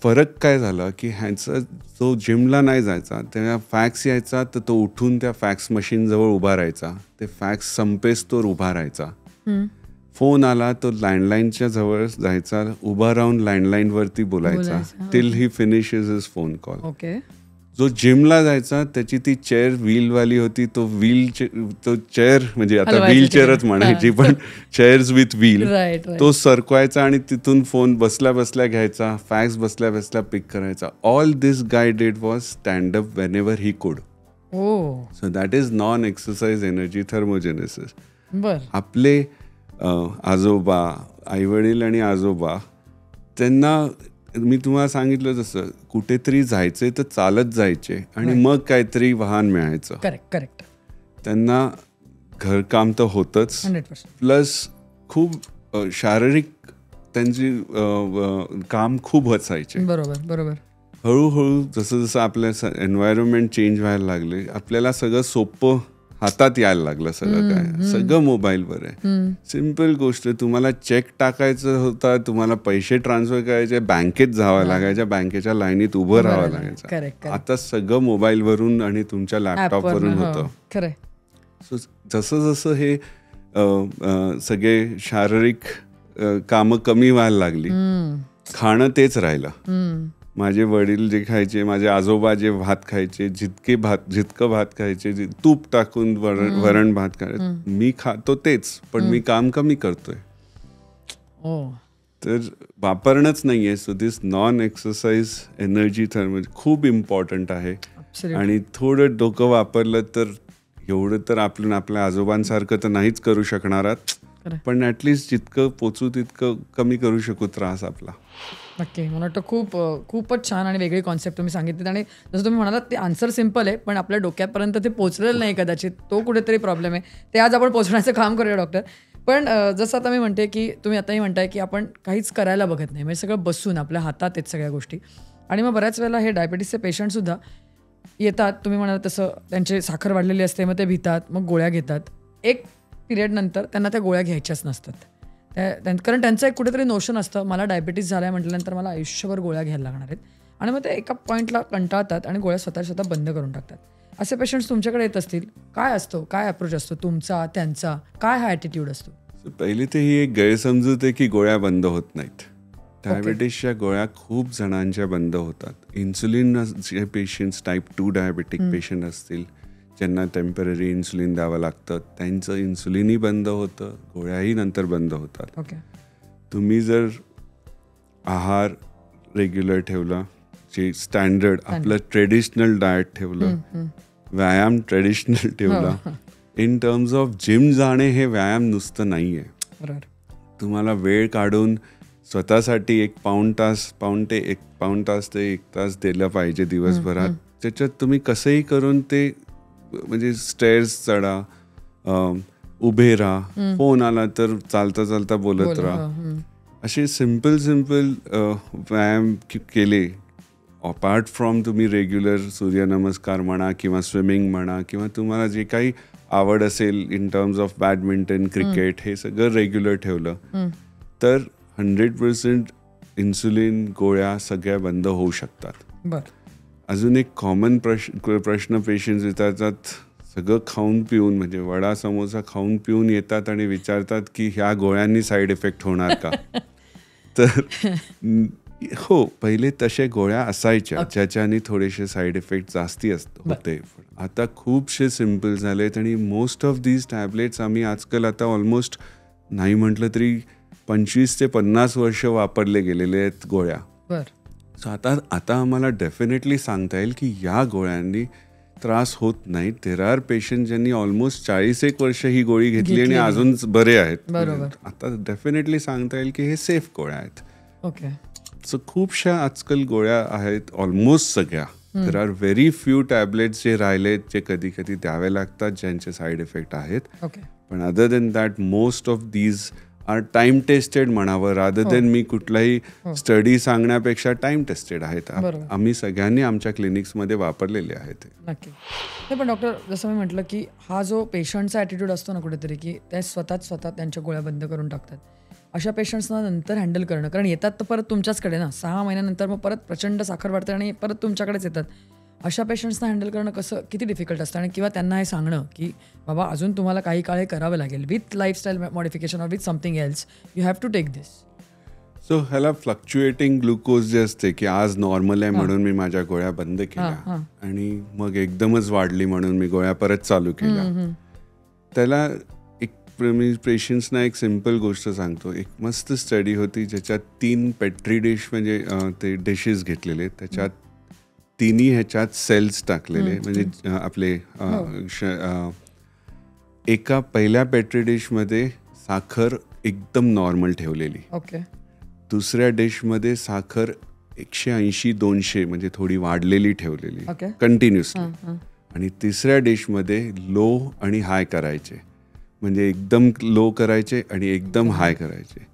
Speaker 2: फरक काय झाला की ह्यांचा जो जिमला नाही जायचा तेव्हा फॅक्स यायचा, तर तो उठून त्या फॅक्स मशीनजवळ उभा राहायचा, ते फॅक्स संपेस तो उभा राहायचा. फोन आला तो लँडलाईनच्या जवळ जायचा, उभा राहून लँडलाईनवरती बोलायचा टिल ही फिनिशेस हिज फोन कॉल. जो जिमला जायचा त्याची ती चेअर व्हीलवाली होती, तो चेअर म्हणजे आता व्हीलचेअरच म्हणायची, पण चेअर्स विथ व्हील, तो सरकवायचा आणि तिथून फोन बसल्या बसल्या घ्यायचा, फॅक्स बसल्या बसल्या पिक करायचा. All this guy did was stand up Wien ever he could. So that is non exercise energy thermogenesis. आपले आजोबा, आईवडील आणि आजोबा, त्यांना मी तुम्हाला सांगितलं जसं कुठेतरी जायचे तर चालत जायचे आणि मग काहीतरी वाहन मिळायचं.
Speaker 1: करेक्ट.
Speaker 2: त्यांना घरकाम तर होतच, प्लस खूप शारीरिक त्यांची काम खूप असायचे.
Speaker 1: बरोबर.
Speaker 2: हळूहळू जसं आपल्या एन्व्हायरमेंट चेंज व्हायला लागले, आपल्याला सगळं सोपं हातात यायला लागलं. सगळं मोबाईलवर आहे. सिम्पल गोष्ट, तुम्हाला चेक टाकायचं होता, तुम्हाला पैसे ट्रान्सफर करायचे, बँकेत जावं लागायच्या, बँकेच्या लाईनीत उभं राहावं लागायचं. आता सगळं मोबाईलवरून आणि तुमच्या लॅपटॉपवरून होतं. सो जसं जसं हे सगळे शारीरिक कामं कमी व्हायला लागली, खाणं तेच राहिलं. माझे वडील जे खायचे, माझे आजोबा जे भात खायचे, जितकं भात खायचे, तूप टाकून वरण भात खायचे, मी खातो तेच, पण मी काम कमी करतोय. तर वापरणंच नाहीये. So this non exercise energy thermogenesis खूप इम्पॉर्टंट आहे. आणि थोडं डोकं वापरलं तर एवढं तर आपण आपल्या आजोबांसारखं तर नाहीच करू शकणार आहात, पण ॲटलिस्ट जितकं पोचू तितकं कमी करू शकू त्रास आपला.
Speaker 1: नक्की. मला वाटतं खूपच छान आणि वेगळी कॉन्सेप्ट तुम्ही सांगितली. आणि जसं तुम्ही म्हणालात ते आन्सर सिम्पल आहे, पण आपल्या डोक्यापर्यंत ते पोचलेलं नाही कदाचित, तो कुठेतरी प्रॉब्लेम आहे. ते आज आपण पोचण्याचं काम करूया डॉक्टर. पण जसं आता मी म्हणते की तुम्ही आताही म्हणताय की आपण काहीच करायला बघत नाही, म्हणजे सगळं बसून आपल्या हातात आहेत सगळ्या गोष्टी. आणि मग बऱ्याच वेळेला हे डायबिटीसचे पेशंटसुद्धा येतात, तुम्ही म्हणाल तसं त्यांची साखर वाढलेली असते, मग ते भितात, मग गोळ्या घेतात. एक पिरियड नंतर त्यांना त्या गोळ्या घ्यायच्याच नसतात. कारण त्यांचं एक कुठेतरी नोशन असतं, मला डायबिटीस झाला आहे म्हटल्यानंतर मला आयुष्यभर गोळ्या घ्यायला लागणार आहेत, आणि मग ते एका पॉईंटला कंटाळतात आणि गोळ्या स्वतः बंद करून टाकतात. असे पेशंट्स तुमच्याकडे येत असतील. काय असतो, काय अप्रोच असतो तुमचा, त्यांचा काय हा ॲटिट्यूड असतो?
Speaker 2: पहिली तर ही एक गैरसमजूत आहे की गोळ्या बंद होत नाहीत. डायबिटीसच्या गोळ्या खूप जणांच्या बंद होतात. इन्सुलिन जे पेशंट्स टाईप 2 डायबेटिक पेशंट असतील, ज्यांना टेम्पररी इन्सुलिन द्यावं लागतं, त्यांचं इन्सुलिनही बंद होतं, गोळ्याही नंतर बंद होतात. तुम्ही जर आहार रेग्युलर ठेवला, जे स्टँडर्ड आपलं ट्रेडिशनल डाएट ठेवलं, व्यायाम ट्रेडिशनल ठेवला, इन टर्म्स ऑफ जिम जाणे हे व्यायाम नुसतं नाही आहे. तुम्हाला वेळ काढून स्वतःसाठी 1 पाऊण तास ते 1 तास दिलं पाहिजे दिवसभरात. त्याच्यात तुम्ही कसंही करून ते म्हणजे स्टेअर्स चढा, उभे राहा, फोन आला तर चालता चालता बोलत राहा, असे सिम्पल व्यायाम केले. अपार्ट फ्रॉम तुम्ही रेग्युलर सूर्यनमस्कार म्हणा किंवा स्विमिंग म्हणा किंवा तुम्हाला जे काही आवड असेल in terms of badminton, cricket, हे सगळं रेग्युलर ठेवलं तर 100% इन्सुलिन गोळ्या सगळ्या बंद होऊ शकतात. अजून एक कॉमन प्रश्न पेशंट्स येतात, सगळं खाऊन पिऊन म्हणजे वडा समोसा खाऊन पिऊन येतात आणि विचारतात की ह्या गोळ्यांनी साईड इफेक्ट होणार का? तर हो, पहिले तसे गोळ्या असायच्या ज्याच्याने थोडेसे साईड इफेक्ट जास्ती होते. आता खूपसे सिम्पल झालेत आणि मोस्ट ऑफ दीज टॅबलेट्स आम्ही आजकाल आता ऑलमोस्ट नाही म्हटलं तरी 25 ते 50 वर्ष वापरले गेलेले आहेत गोळ्या. सो आता आम्हाला डेफिनेटली सांगता येईल की या गोळ्यांनी त्रास होत नाही. देर आर पेशंट ज्यांनी ऑलमोस्ट 41 वर्ष ही गोळी घेतली आणि अजून बरे आहेत. आता डेफिनेटली सांगता येईल की हे सेफ गोळ्या आहेत. सो खूपशा आजकाल गोळ्या आहेत, ऑलमोस्ट सगळ्या. There are very few tablets जे राहिलेत जे कधी कधी द्यावे लागतात ज्यांचे साईड इफेक्ट आहेत. पण other than that most of these are time tested म्हणावं, रादर देन मी कुठलाही स्टडी सांगण्यापेक्षा टाइम टेस्टेड आहेत. आम्ही सगळ्यांनी आमच्या क्लिनिक्समध्ये वापरलेले आहेत.
Speaker 1: नक्की. पण डॉक्टर, जसं मी म्हटलं की हा जो पेशंटचा ॲटिट्यूड असतो ना कुठेतरी, की ते स्वतः त्यांच्या गोळ्या बंद करून टाकतात, अशा पेशंट्सना नंतर हँडल करणं, कारण येतात तर परत तुमच्याचकडे ना, 6 महिन्यानंतर मग परत प्रचंड साखर वाढते आणि परत तुमच्याकडेच येतात. अशा पेशंट्सना हँडल करणं किती डिफिकल्ट असतं, आणि किंवा त्यांना हे सांगणं की बाबा अजून तुम्हाला काही काळ हे करावं लागेल, with lifestyle modification or with something else, you have to take this.
Speaker 2: So ह्याला फ्लक्च्युएटिंग ग्लुकोज जे असते की आज नॉर्मल आहे म्हणून मी माझ्या गोळ्या बंद केल्या आणि मग एकदमच वाढली म्हणून मी गोळ्या परत चालू केल्या. त्याला मी पेशंट्सना एक सिम्पल गोष्ट सांगतो. एक मस्त स्टडी होती ज्याच्यात 3 पेट्री डिश म्हणजे ते डिशेस घेतलेले, त्याच्यात तिन्ही ह्याच्यात सेल्स टाकलेले, म्हणजे आपले एका पहिल्या पेट्री डिशमध्ये साखर एकदम नॉर्मल ठेवलेली, दुसऱ्या डिशमध्ये साखर 180-200 म्हणजे थोडी वाढलेली ठेवलेली कंटिन्युअसली, आणि तिसऱ्या डिशमध्ये लो आणि हाय करायचे, म्हणजे एकदम लो करायचे आणि एकदम हाय करायचे.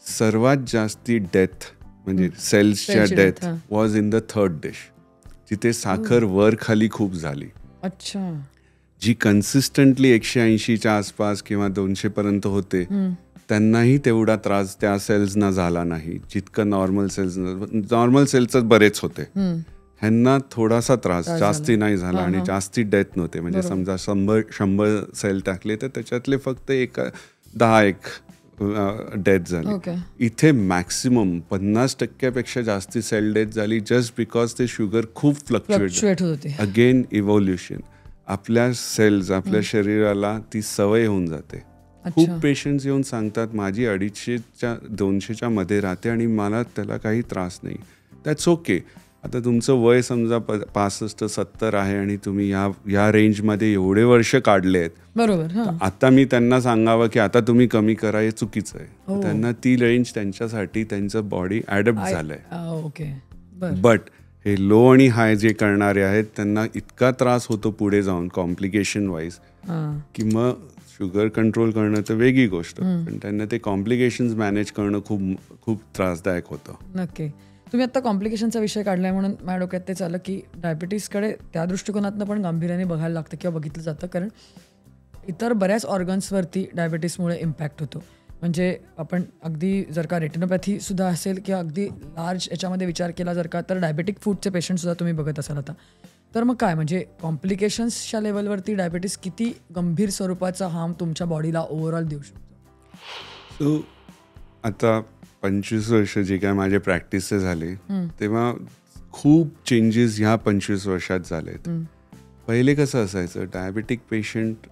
Speaker 2: सर्वात जास्ती डेथ म्हणजे सेल्सच्या death was in the third dish, जिथे साखर वर खाली खूप झाली.
Speaker 1: अच्छा.
Speaker 2: जी कन्सिस्टंटली 180च्या आसपास किंवा 200 पर्यंत होते त्यांनाही तेवढा त्रास त्या सेल्सना झाला नाही जितकं नॉर्मल सेल्सच बरेच होते. ह्यांना थोडासा त्रास जास्ती नाही झाला आणि जास्ती डेथ नव्हते. म्हणजे समजा 100 सेल टाकले तर त्याच्यातले फक्त 10 डेथ झाली. इथे मॅक्सिमम 50% जास्ती सेल डेथ झाली जस्ट बिकॉज ते शुगर खूप फ्लक्च्युएट होते. अगेन इव्होल्युशन, आपल्या सेल्स आपल्या शरीराला ती सवय होऊन जाते. खूप पेशंट्स येऊन सांगतात माझी 250-200च्या मध्ये राहते आणि मला त्याला काही त्रास नाही. That's okay. आता तुमचं वय समजा 65-70 आहे आणि तुम्ही या रेंजमध्ये एवढे वर्ष काढले आहेत, बरोबर. आता मी त्यांना सांगावं की आता तुम्ही कमी करा हे चुकीचं आहे. त्यांना ती रेंज त्यांच्यासाठी त्यांचं बॉडी ॲडप्ट झालंय. बट हे लो आणि हाय जे करणारे आहेत त्यांना इतका त्रास होतो पुढे जाऊन कॉम्प्लिकेशन वाईज की मग शुगर कंट्रोल करणं तर वेगळी गोष्ट, पण त्यांना ते कॉम्प्लिकेशन्स मॅनेज करणं खूप खूप त्रासदायक होतं.
Speaker 1: नक्की. तुम्ही आता कॉम्प्लिकेशनचा विषय काढलाय म्हणून माझ्या डोक्यात ते चाललं की डायबिटीसकडे त्या दृष्टिकोनातनं पण गांभीर्याने बघायला लागतं किंवा बघितलं जातं, कारण इतर बऱ्याच ऑर्गन्सवरती डायबिटीसमुळे इम्पॅक्ट होतो. म्हणजे आपण अगदी जर का रेटिनोपॅथीसुद्धा असेल किंवा अगदी लार्ज याच्यामध्ये विचार केला जर का, तर डायबेटिक फूडचे पेशंटसुद्धा तुम्ही बघत असाल आता. तर मग काय म्हणजे कॉम्प्लिकेशन्सच्या लेवलवरती डायबिटीस किती गंभीर स्वरूपाचा हार्म तुमच्या बॉडीला ओव्हरऑल देऊ शकतो?
Speaker 2: सो आता 25 वर्ष जे काय माझे प्रॅक्टिस झाले तेव्हा खूप चेंजेस ह्या 25 वर्षात झालेत. पहिले कसं असायचं, डायबेटिक पेशंट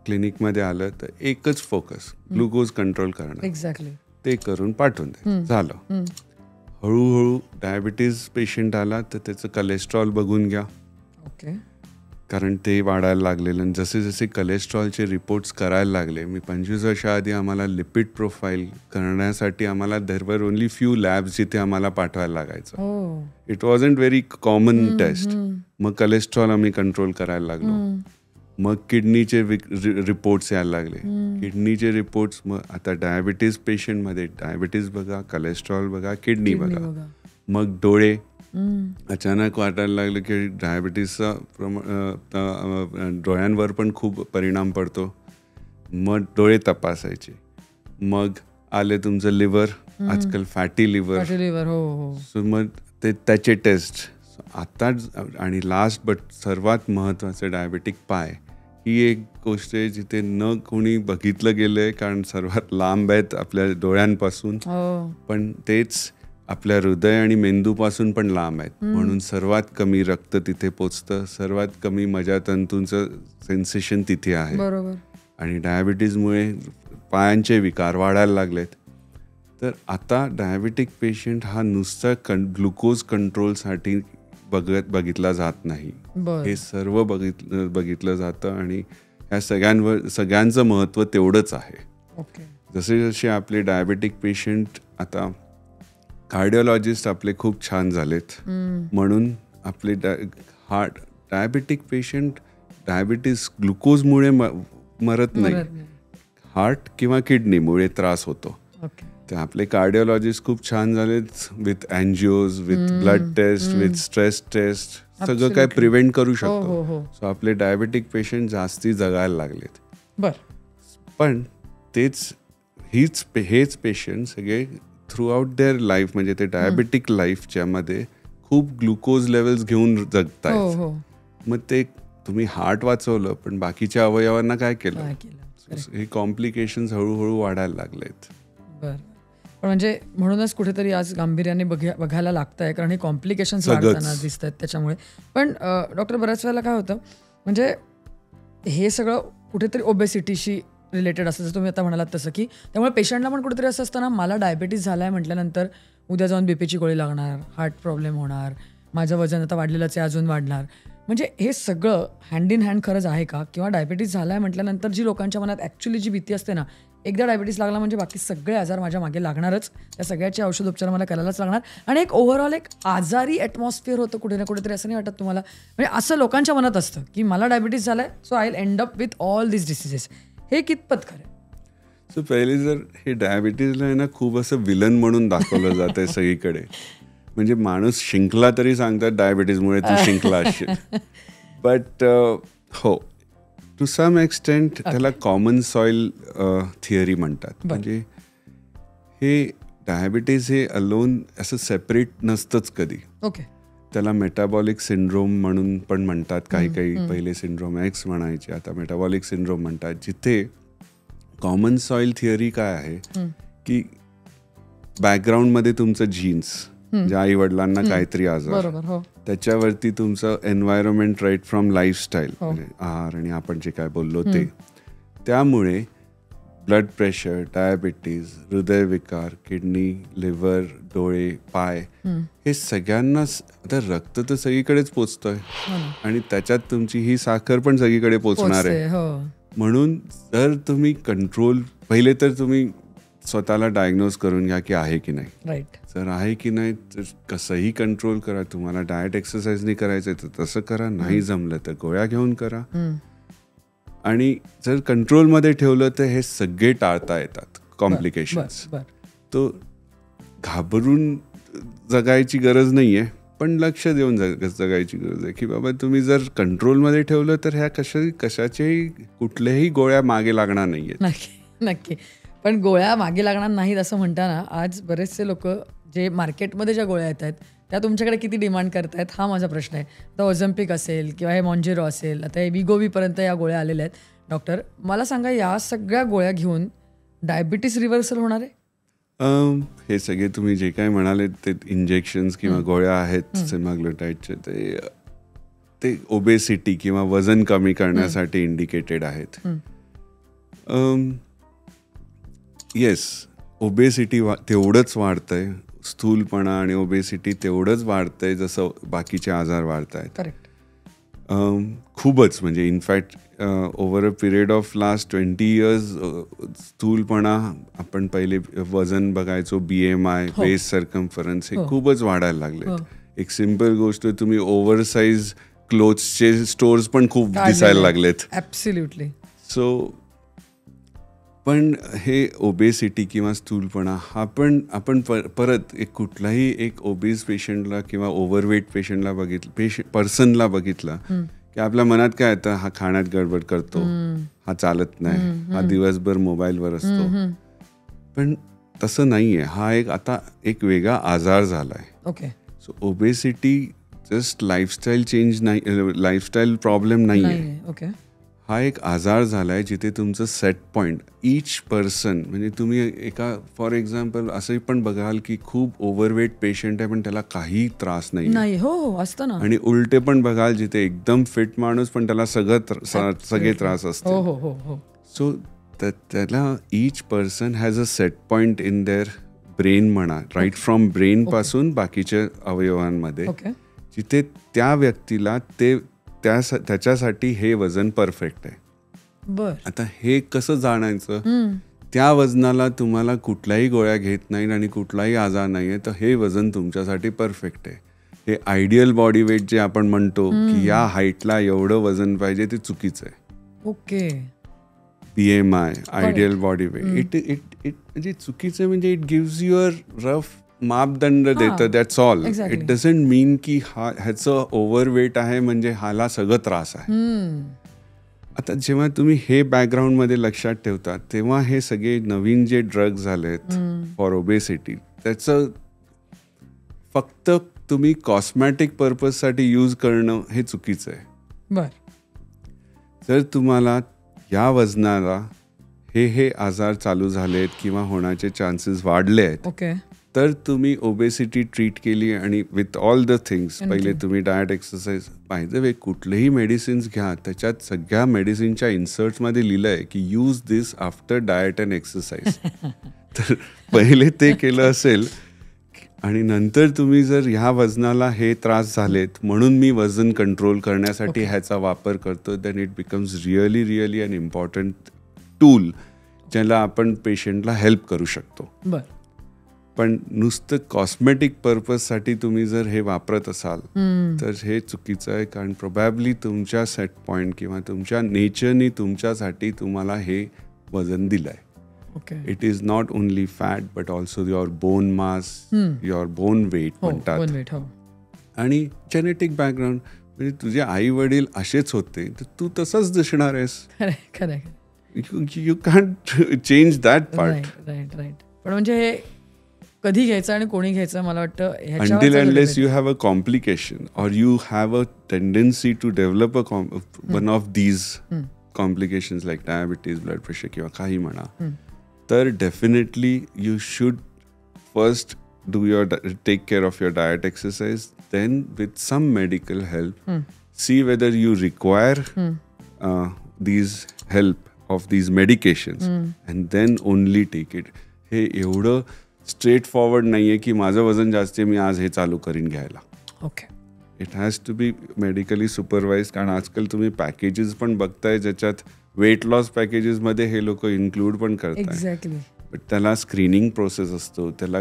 Speaker 2: क्लिनिकमध्ये आलं तर एकच फोकस ग्लुकोज कंट्रोल करणं.
Speaker 1: एक्झॅक्टली.
Speaker 2: ते करून पाठवून दे, झालं. हळूहळू डायबिटीज पेशंट आला तर त्याचं कोलेस्ट्रॉल बघून घ्या.
Speaker 1: ओके.
Speaker 2: कारण ते वाढायला लागलेलं आणि जसे जसे कोलेस्ट्रॉलचे रिपोर्ट्स करायला लागले, मी 25 वर्षाआधी आम्हाला लिपिड प्रोफाईल करण्यासाठी आम्हाला देर वर ओनली फ्यू लॅब्स जिथे आम्हाला पाठवायला लागायचं. It wasn't very common test. मग कोलेस्ट्रॉल आम्ही कंट्रोल करायला लागलो. मग किडनीचे रिपोर्ट्स यायला लागले. किडनीचे रिपोर्ट्स, मग आता डायबिटीज पेशंटमध्ये डायबिटीज बघा, कोलेस्ट्रॉल बघा, किडनी बघा. मग डोळे अचानक वाटायला लागलं की डायबिटीसचा डोळ्यांवर पण खूप परिणाम पडतो. मग डोळे तपासायचे. मग आले तुमचं लिव्हर, आजकाल फॅटी लिव्हर. सो मग ते त्याचे टेस्ट आता. आणि लास्ट बट सर्वात महत्त्वाचं डायबेटिक पाय, ही एक गोष्ट आहे जिथे न कोणी बघितलं गेलंय, कारण सर्वात लांब आहेत आपल्या डोळ्यांपासून, पण तेच आपल्या हृदय आणि मेंदूपासून पण लांब आहेत. म्हणून सर्वात कमी रक्त तिथे पोचतं, सर्वात कमी मज्जातंतूंचं सेन्सेशन तिथे आहे.
Speaker 1: बरोबर.
Speaker 2: आणि डायबिटीजमुळे पायांचे विकार वाढायला लागलेत. तर आता डायबेटिक पेशंट हा नुसता ग्लुकोज कंट्रोलसाठी बघितला जात नाही. हे सर्व बघितलं जातं आणि ह्या सगळ्यांचं महत्त्व तेवढंच आहे. जसे जसे आपले डायबेटिक पेशंट आता कार्डिओलॉजिस्ट आपले खूप छान झालेत, म्हणून आपले डायबेटिक पेशंट डायबिटीस ग्लुकोजमुळे मरत नाही, हार्ट किंवा किडनीमुळे त्रास होतो. तर आपले कार्डिओलॉजिस्ट खूप छान झालेत with angios, with blood test, with stress test, सगळं काय प्रिव्हेंट करू शकतो. सो आपले डायबेटिक पेशंट जास्ती जगायला लागलेत. पण हेच पेशंट सगळे थ्रू आउट देअर लाईफ, म्हणजे ते डायबेटिक लाईफच्या मध्ये खूप ग्लुकोज लेवल्स घेऊन जगतायत. मग ते तुम्ही हार्ट वाचवलं पण बाकीच्या अवयवांना काय केलं? हे कॉम्प्लिकेशन्स हळूहळू वाढायला लागलेत.
Speaker 1: बरं. पण म्हणजे म्हणूनच कुठेतरी आज गांभीर्याने बघायला लागत आहे, कारण हे कॉम्प्लिकेशन्स वाढताना दिसत आहेत त्याच्यामुळे. पण डॉक्टर, बऱ्याच वेळेला काय होतं, म्हणजे हे सगळं कुठेतरी ओबेसिटीशी रिलेटेड असतं, जसं तुम्ही आता म्हणालात तसं, की त्यामुळे पेशंटला पण कुठेतरी असं असतं ना, मला डायबिटीस झाला आहे म्हटल्यानंतर उद्या जाऊन बीपीची गोळी लागणार, हार्ट प्रॉब्लेम होणार, माझं वजन आता वाढलेलंच आहे अजून वाढणार. म्हणजे हे सगळं हँड इन हँड खरंच आहे का? किंवा डायबिटीस झाला आहे म्हटल्यानंतर जी लोकांच्या मनात ॲक्च्युली जी भीती असते ना, एकदा डायबिटीस लागला म्हणजे बाकी सगळे आजार माझ्या मागे लागणारच, त्या सगळ्याचे औषधोपचार मला करायलाच लागणार, आणि एक ओव्हरऑल एक आजारी ॲटमॉस्फिअर होतं कुठे ना कुठेतरी, असं नाही वाटत तुम्हाला? म्हणजे असं लोकांच्या मनात असतं की मला डायबिटीस झाला आहे, so I will end up with all this diseases. हे कितपत खरं?
Speaker 2: सो पहिले जर हे डायबिटीजला आहे ना खूप असं विलन म्हणून दाखवलं जात आहे सगळीकडे. म्हणजे माणूस शिंकला तरी सांगतात डायबिटीजमुळे तू शिंकला असशील. बट हो, टू सम एक्सटेंट त्याला कॉमन सॉइल थिअरी म्हणतात. म्हणजे हे डायबिटीज हे अलोन असं सेपरेट नसतंच कधी.
Speaker 1: ओके.
Speaker 2: त्याला मेटाबॉलिक सिंड्रोम म्हणून पण म्हणतात. काही पहिले सिंड्रोम एक्स म्हणायचे, आता मेटाबॉलिक सिंड्रोम म्हणतात. जिथे कॉमन सॉइल थिअरी काय आहे की बॅकग्राऊंडमध्ये तुमचं जीन्स, ज्या आई वडिलांना काहीतरी आजार, त्याच्यावरती तुमचं एन्व्हायरमेंट राईट फ्रॉम लाईफस्टाईल, म्हणजे आहार आणि आपण जे काय बोललो ते, त्यामुळे ब्लड प्रेशर, डायबिटीज, हृदयविकार, किडनी, लिव्हर, डोळे, पाय, हे सगळ्यांना आता रक्त तर सगळीकडेच पोचतंय आणि त्याच्यात तुमची ही साखर पण सगळीकडे पोचणार आहे. म्हणून जर तुम्ही कंट्रोल, पहिले तर तुम्ही स्वतःला डायग्नोज करून घ्या की आहे की नाही.
Speaker 1: राईट.
Speaker 2: जर आहे की नाही तर कसंही कंट्रोल करा. तुम्हाला डाएट एक्सरसाइज नाही करायचं तर तसं करा, नाही जमलं तर गोळ्या घेऊन करा. आणि जर कंट्रोलमध्ये ठेवलं तर हे सगळे टाळता येतात कॉम्प्लिकेशन्स. तो घाबरून जगायची गरज नाहीये, पण लक्ष देऊन जगायची गरज आहे की बाबा तुम्ही जर कंट्रोलमध्ये ठेवलं तर ह्या कशाच्याही कुठल्याही गोळ्या मागे लागणार नाहीये.
Speaker 1: नक्की नक्की. पण गोळ्या मागे लागणार नाहीत असं म्हणताना आज बरेचसे लोक जे मार्केटमध्ये ज्या गोळ्या येत आहेत त्या तुमच्याकडे किती डिमांड करतायत हा माझा प्रश्न आहे. आता ऑझम्पिक असेल किंवा हे मॉन्जेरो असेल, आता हे विगोवीपर्यंत या गोळ्या आलेल्या आहेत. डॉक्टर मला सांगा, या सगळ्या गोळ्या घेऊन डायबिटीस रिव्हर्सल होणार आहे?
Speaker 2: हे सगळे तुम्ही जे काय म्हणाले ते इंजेक्शन्स किंवा गोळ्या आहेत सेमाग्लोटाईडचे, ते ओबेसिटी किंवा वजन कमी करण्यासाठी इंडिकेटेड आहेत. येस, ओबेसिटी तेवढंच वाढतंय, स्थूलपणा आणि ओबेसिटी तेवढंच वाढतंय जसं बाकीचे आजार वाढत आहेत.
Speaker 1: करेक्ट.
Speaker 2: खूपच, म्हणजे in fact over a period of last 20 years स्थूलपणा, आपण पहिले वजन बघायचो, BMI, वेस्ट सर्कम्फरन्स, हे खूपच वाढायला लागले. एक सिम्पल गोष्ट, तुम्ही ओव्हरसाइज क्लोथ्सचे स्टोर्स पण खूप दिसायला लागलेत.
Speaker 1: ॲब्सोल्युटली.
Speaker 2: सो पण हे ओबेसिटी किंवा स्थूलपणा हा पण आपण परत एक कुठलाही एक ओबेस पेशंटला किंवा ओव्हरवेट पेशंटला पर्सनला बघितला की आपल्या मनात काय येतं, हा खाण्यात गडबड करतो, हा चालत नाही, हा दिवसभर मोबाईलवर असतो. पण तसं नाहीये. हा आता एक वेगळा आजार झालाय.
Speaker 1: Okay.
Speaker 2: So obesity just lifestyle change नाही, लाईफस्टाईल प्रॉब्लेम नाहीये.
Speaker 1: ओके.
Speaker 2: हा एक आजार झालाय जिथे तुमचं सेट पॉइंट, ईच पर्सन, म्हणजे तुम्ही एका फॉर एक्झाम्पल असंही पण बघाल की खूप ओव्हरवेट पेशंट आहे पण त्याला काही त्रास नाही.
Speaker 1: हो असतं ना.
Speaker 2: आणि उलटे पण बघाल जिथे एकदम फिट माणूस पण त्याला सगळे त्रास असते. सो त्याला each person has a set point in their brain म्हणा, राईट फ्रॉम ब्रेन पासून बाकीच्या अवयवांमध्ये, जिथे त्या व्यक्तीला त्याच्यासाठी हे वजन परफेक्ट आहे. आता हे कसं जाणायचं? त्या वजनाला तुम्हाला कुठल्याही गोळ्या घेत नाही आणि कुठलाही आजार नाहीये, तर हे वजन तुमच्यासाठी परफेक्ट आहे. हे आयडियल बॉडी वेट जे आपण म्हणतो की या हाईटला एवढं वजन पाहिजे, ते चुकीचं आहे.
Speaker 1: Okay.
Speaker 2: BMI, ideal body weight, it म्हणजे चुकीचं, म्हणजे it gives you a rough मापदंड देतं, that's all. It doesn't mean की ह्याचं ओव्हरवेट आहे म्हणजे हाला सगळं त्रास आहे. आता जेव्हा तुम्ही हे बॅकग्राऊंडमध्ये लक्षात ठेवता तेव्हा हे सगळे नवीन जे ड्रग्ज झालेत फॉर ओबेसिटी, त्याचं फक्त तुम्ही कॉस्मॅटिक पर्पजसाठी यूज करणं हे चुकीचं आहे. जर तुम्हाला या वजनाला हे आजार चालू झालेत किंवा होण्याचे चान्सेस वाढले आहेत, तर तुम्ही ओबेसिटी ट्रीट केली आणि विथ ऑल द थिंग्स, पहिले तुम्ही डाएट, एक्सरसाइज, पाहिजे कुठलेही मेडिसिन्स घ्या, त्याच्यात सगळ्या मेडिसिनच्या इन्सर्ट्समध्ये लिहिलं आहे की use this after diet and exercise. तर पहिले ते केलं असेल आणि नंतर तुम्ही जर ह्या वजनाला हे त्रास झालेत म्हणून मी वजन कंट्रोल करण्यासाठी ह्याचा वापर करतो, then it becomes really an important tool ज्याला आपण पेशंटला हेल्प करू शकतो. पण नुसतं कॉस्मेटिक पर्पजसाठी तुम्ही जर हे वापरत असाल तर हे चुकीचं आहे, कारण प्रोबॅबली तुमच्या सेट पॉइंट किंवा तुमच्या नेचरनी तुमच्यासाठी तुम्हाला हे वजन दिलंय. It is not only fat but also your bone mass, your bone weight म्हणतात, आणि जेनेटिक बॅकग्राऊंड. म्हणजे तुझे आई वडील असेच होते तर तू तसंच दिसणार आहेस. You can't change that part.
Speaker 1: पण म्हणजे कधी घ्यायचं आणि कोणी घ्यायचं, मला वाटतं
Speaker 2: until unless you have a complication or you have a tendency to develop one of these complications like diabetes, blood pressure किंवा काही म्हणा, तर definitely you should first take care of your diet, exercise, then with some medical help see whether you require these help of these medications and then only take it. हे एवढं straight forward नाहीये की माझं वजन जास्त आहे, मी आज हे चालू करीन घ्यायला. It has to be medically supervise. कारण आजकाल तुम्ही पॅकेजेस पण बघताय ज्याच्यात वेट लॉस पॅकेजेसमध्ये हे लोक इन्क्लूड पण करतात. बट त्याला स्क्रीनिंग प्रोसेस असतो, त्याला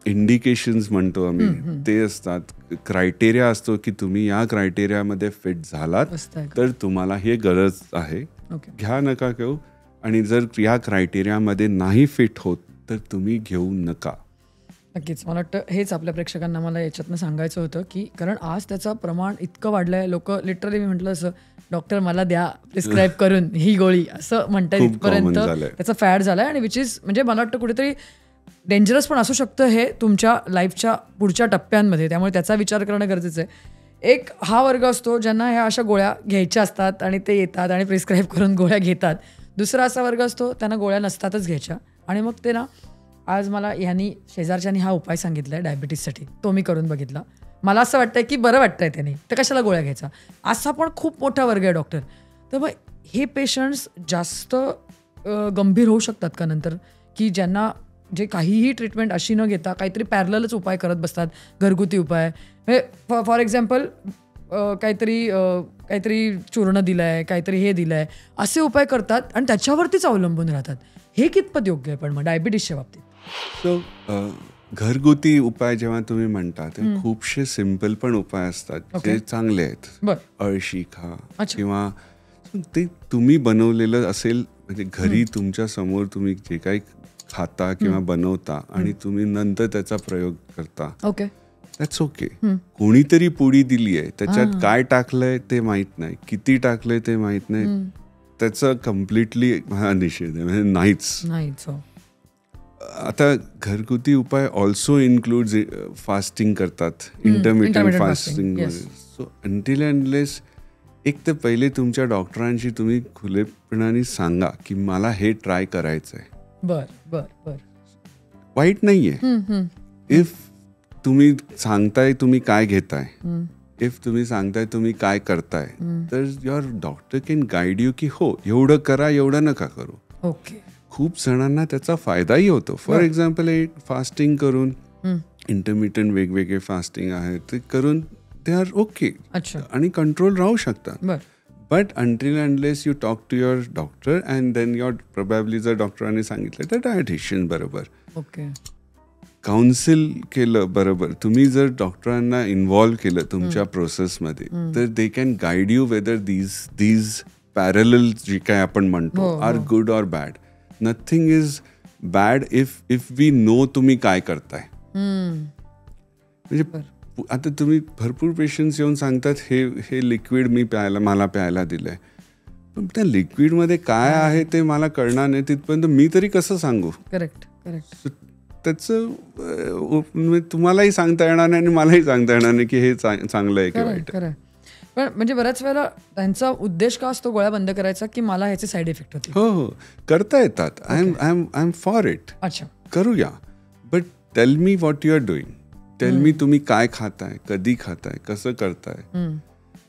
Speaker 2: इंडिकेशन्स म्हणतो आम्ही, ते असतात, क्रायटेरिया असतो की तुम्ही या क्रायटेरियामध्ये फिट झालात तर तुम्हाला हे गरज आहे, घ्या नका घेऊ. आणि जर या क्रायटेरियामध्ये नाही फिट होत तर तुम्ही घेऊ नका.
Speaker 1: नक्कीच. मला वाटतं हेच आपल्या प्रेक्षकांना मला याच्यातनं सांगायचं होतं, की कारण आज त्याचं प्रमाण इतकं वाढलं आहे. लोकं लिटरली मी म्हटलं असं, डॉक्टर मला द्या प्रिस्क्राईब करून ही गोळी असं म्हणता येईल इथपर्यंत त्याचं फॅड झालं आहे. आणि विच इज म्हणजे मला वाटतं कुठेतरी डेंजरस पण असू शकतं हे तुमच्या लाईफच्या पुढच्या टप्प्यांमध्ये. त्यामुळे त्याचा विचार करणं गरजेचं आहे. एक हा वर्ग असतो ज्यांना ह्या अशा गोळ्या घ्यायच्या असतात आणि ते येतात आणि प्रिस्क्राईब करून गोळ्या घेतात. दुसरा असा वर्ग असतो त्यांना गोळ्या नसतातच घ्यायच्या आणि मग ते ना, आज मला ह्यांनी शेजारच्यानी हा उपाय सांगितला आहे डायबिटीससाठी, तो मी करून बघितला. मला असं वाटतंय की बरं वाटतंय त्याने, तर कशाला गोळ्या घ्यायचा, असा पण खूप मोठा वर्ग आहे डॉक्टर. तर मग हे पेशंट्स जास्त गंभीर होऊ शकतात का नंतर, की ज्यांना जे काहीही ट्रीटमेंट अशी न घेता काहीतरी पॅरलच उपाय करत बसतात, घरगुती उपाय. फॉर एक्झाम्पल काहीतरी चूर्ण दिलं आहे, काहीतरी हे दिलं आहे, असे उपाय करतात आणि त्याच्यावरतीच अवलंबून राहतात. हे कितपत योग्य आहे पण मग डायबिटीसच्या बाबतीत?
Speaker 2: सो घरगुती उपाय जेव्हा तुम्ही म्हणता ते खूपशे सिम्पल पण उपाय असतात जे चांगले आहेत. अळशी खा किंवा ते तुम्ही बनवलेलं असेल, म्हणजे घरी तुमच्या समोर तुम्ही जे काही खाता किंवा बनवता आणि तुम्ही नंतर त्याचा प्रयोग करता,
Speaker 1: ओके,
Speaker 2: दॅट्स ओके. कोणीतरी पुडी दिली आहे, त्याच्यात काय टाकलंय ते माहित नाही, किती टाकलंय ते माहित नाही, त्याचा कम्प्लिटली हा निषेध आहे, म्हणजे नाहीच. आता घरगुती उपाय ऑल्सो इन्क्लूड्स फास्टिंग करतात, intermittent fasting. So until unless एक तर पहिले तुमच्या डॉक्टरांशी तुम्ही खुलेपणाने सांगा की मला हे ट्राय करायचं आहे. वाईट नाहीये इफ तुम्ही सांगताय तुम्ही काय घेताय, इफ तुम्ही सांगताय तुम्ही काय करताय, तर your doctor can guide you की हो एवढं करा, एवढं नका करू.
Speaker 1: ओके.
Speaker 2: खूप जणांना त्याचा फायदाही होतो. फॉर एक्झाम्पल एक फास्टिंग करून, इंटरमिटंट वेगवेगळे फास्टिंग आहेत ते करून ते आर ओके आणि कंट्रोल राहू शकतात. But until unless you talk to your doctor and then your probably जर डॉक्टरांनी सांगितलं तर डायटिशियन बरोबर काउन्सिल केलं बरोबर, तुम्ही जर डॉक्टरांना इन्व्हॉल्व केलं तुमच्या प्रोसेसमध्ये, तर they can guide you whether these parallel जे काय आपण म्हणतो are good or bad. Nothing is bad if we know तुम्ही काय करताय. म्हणजे आता तुम्ही भरपूर पेशंट्स येऊन सांगतात हे लिक्विड मला प्यायला दिलंय, पण त्या लिक्विडमध्ये काय आहे ते मला कळणार नाही, तिथपर्यंत मी तरी कसं सांगू.
Speaker 1: करेक्ट.
Speaker 2: त्याचं तुम्हालाही सांगता येणार नाही आणि मलाही सांगता येणार नाही की हे चांगलं आहे की वाईट.
Speaker 1: पण म्हणजे बऱ्याच वेळेला त्यांचा उद्देश का असतो गोळ्या बंद करायचा, की मला ह्याचे साईड इफेक्ट होते.
Speaker 2: हो करता येतात. I am for it. करूया, but tell me what you are doing. Tell me तुम्ही काय खाताय, कधी खाताय, कसं करताय.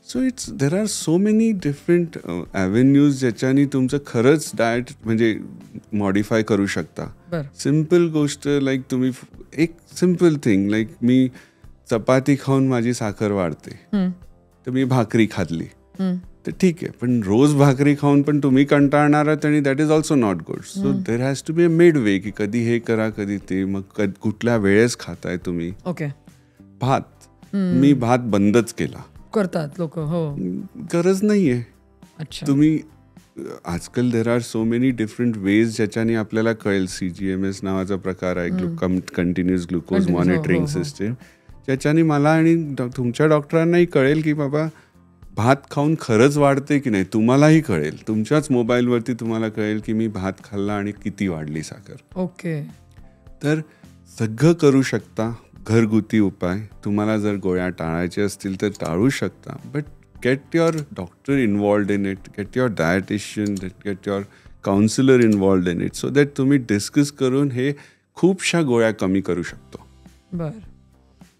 Speaker 2: So there are so many different avenues ज्याच्यानी तुमचं खरंच डाएट म्हणजे मॉडिफाय करू शकता. सिम्पल गोष्ट लाईक तुम्ही एक सिम्पल थिंग लाईक मी चपाती खाऊन माझी साखर वाढते, तर मी भाकरी खाल्ली तर ठीक आहे, पण रोज भाकरी खाऊन पण तुम्ही कंटाळणार आहात आणि that is also not good. So there has to be a midway की कधी हे करा कधी ते, मग कुठल्या वेळेस खाताय तुम्ही.
Speaker 1: ओके.
Speaker 2: मी भात बंदच केला
Speaker 1: करतात लोक, हो
Speaker 2: गरज नाहीये. तुम्ही आजकाल देर are so many different ways ज्याच्याने आपल्याला कळेल. CGMS नावाचा प्रकार आहे, कंटिन्युअस ग्लुकोज मॉनिटरिंग सिस्टीम, ज्याच्याने मला आणि तुमच्या डॉक्टरांनाही कळेल की बाबा भात खाऊन खरंच वाढते की नाही. तुम्हालाही कळेल, तुमच्याच मोबाईलवरती तुम्हाला कळेल की मी भात खाल्ला आणि किती वाढली साखर.
Speaker 1: ओके.
Speaker 2: तर सगळं करू शकता घरगुती उपाय. तुम्हाला जर गोळ्या टाळायच्या असतील तर टाळू शकता, but get your doctor involved in it, get your dietitian, get your counsellor involved in it, so that तुम्ही डिस्कस करून हे खूपशा गोळ्या कमी करू शकतो.
Speaker 1: बरं.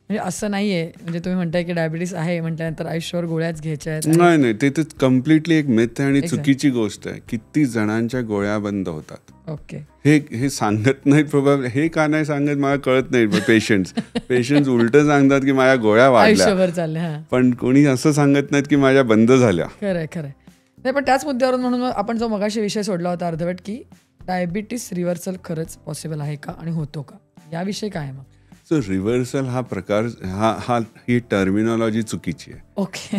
Speaker 1: म्हणजे असं नाहीये, म्हणजे तुम्ही म्हणताय की डायबिटीस आहे म्हटल्यानंतर आयुष्यावर गोळ्याच घ्यायच्या आहेत.
Speaker 2: नाही, ते तर कम्प्लिटली एक मिथ आहे आणि चुकीची गोष्ट आहे. किती जणांच्या गोळ्या बंद होतात.
Speaker 1: ओके.
Speaker 2: हे सांगत नाहीत प्रोबॅबली. हे का नाही सांगत मला कळत नाही. पेशंट्स उलट सांगतात की माझ्या गोळ्या वाढल्या
Speaker 1: चालल्या,
Speaker 2: पण कोणी असं सांगत नाहीत की माझ्या बंद झाल्या.
Speaker 1: खरंय. नाही, पण त्याच मुद्द्यावरून म्हणून आपण जो मगाशी विषय सोडला होता अर्धवट, की डायबिटीस रिव्हर्सल खरंच पॉसिबल आहे का आणि होतो का, याविषयी काय मग?
Speaker 2: सो रिव्हर्सल हा प्रकार ही टर्मिनॉलॉजी चुकीची आहे.
Speaker 1: ओके.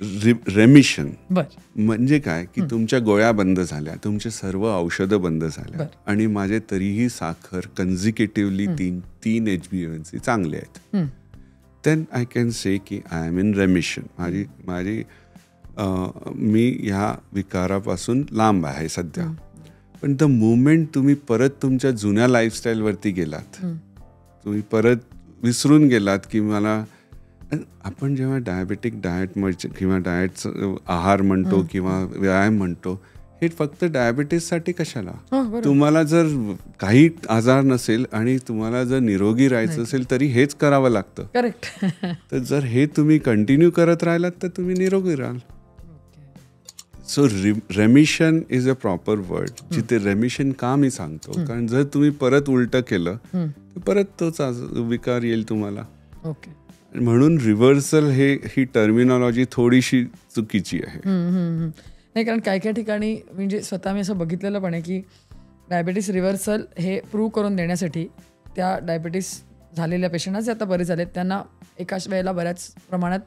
Speaker 2: रेमिशन
Speaker 1: बर
Speaker 2: म्हणजे काय की तुमच्या गोळ्या बंद झाल्या, तुमचे सर्व औषधं बंद झाल्या आणि माझे तरीही साखर कन्झिक्युटिव्हली तीन HbA1c चांगले आहेत, देन आय कॅन से की आय एम इन रेमिशन. मी ह्या विकारापासून लांब आहे सध्या. पण द मुमेंट तुम्ही परत तुमच्या जुन्या लाईफस्टाईलवरती गेलात, तुम्ही परत विसरून गेलात की मला, आपण जेव्हा डायबेटिक डाएट किंवा डाएट आहार म्हणतो किंवा व्यायाम म्हणतो, हे फक्त डायबिटीससाठी कशाला? तुम्हाला जर काही आजार नसेल आणि तुम्हाला जर निरोगी राहायचं असेल तरी हेच करावं लागतं.
Speaker 1: करेक्ट.
Speaker 2: तर जर हे तुम्ही कंटिन्यू करत राहिलात तर तुम्ही निरोगी राहाल. So रेमिशन is a proper word. जिथे रेमिशन का मी सांगतो, कारण जर तुम्ही परत उलटं केलं तर परत तोच विकार येईल तुम्हाला.
Speaker 1: ओके.
Speaker 2: म्हणून रिव्हर्सल ही टर्मिनॉलॉजी थोडीशी चुकीची आहे.
Speaker 1: नाही, कारण काही ठिकाणी म्हणजे स्वतः मी असं बघितलेलं पण आहे की डायबिटीस रिव्हर्सल हे प्रूव्ह करून देण्यासाठी त्या डायबिटीस झालेल्या पेशंटना जे आता बरे झालेत त्यांना एकाच वेळेला बऱ्याच प्रमाणात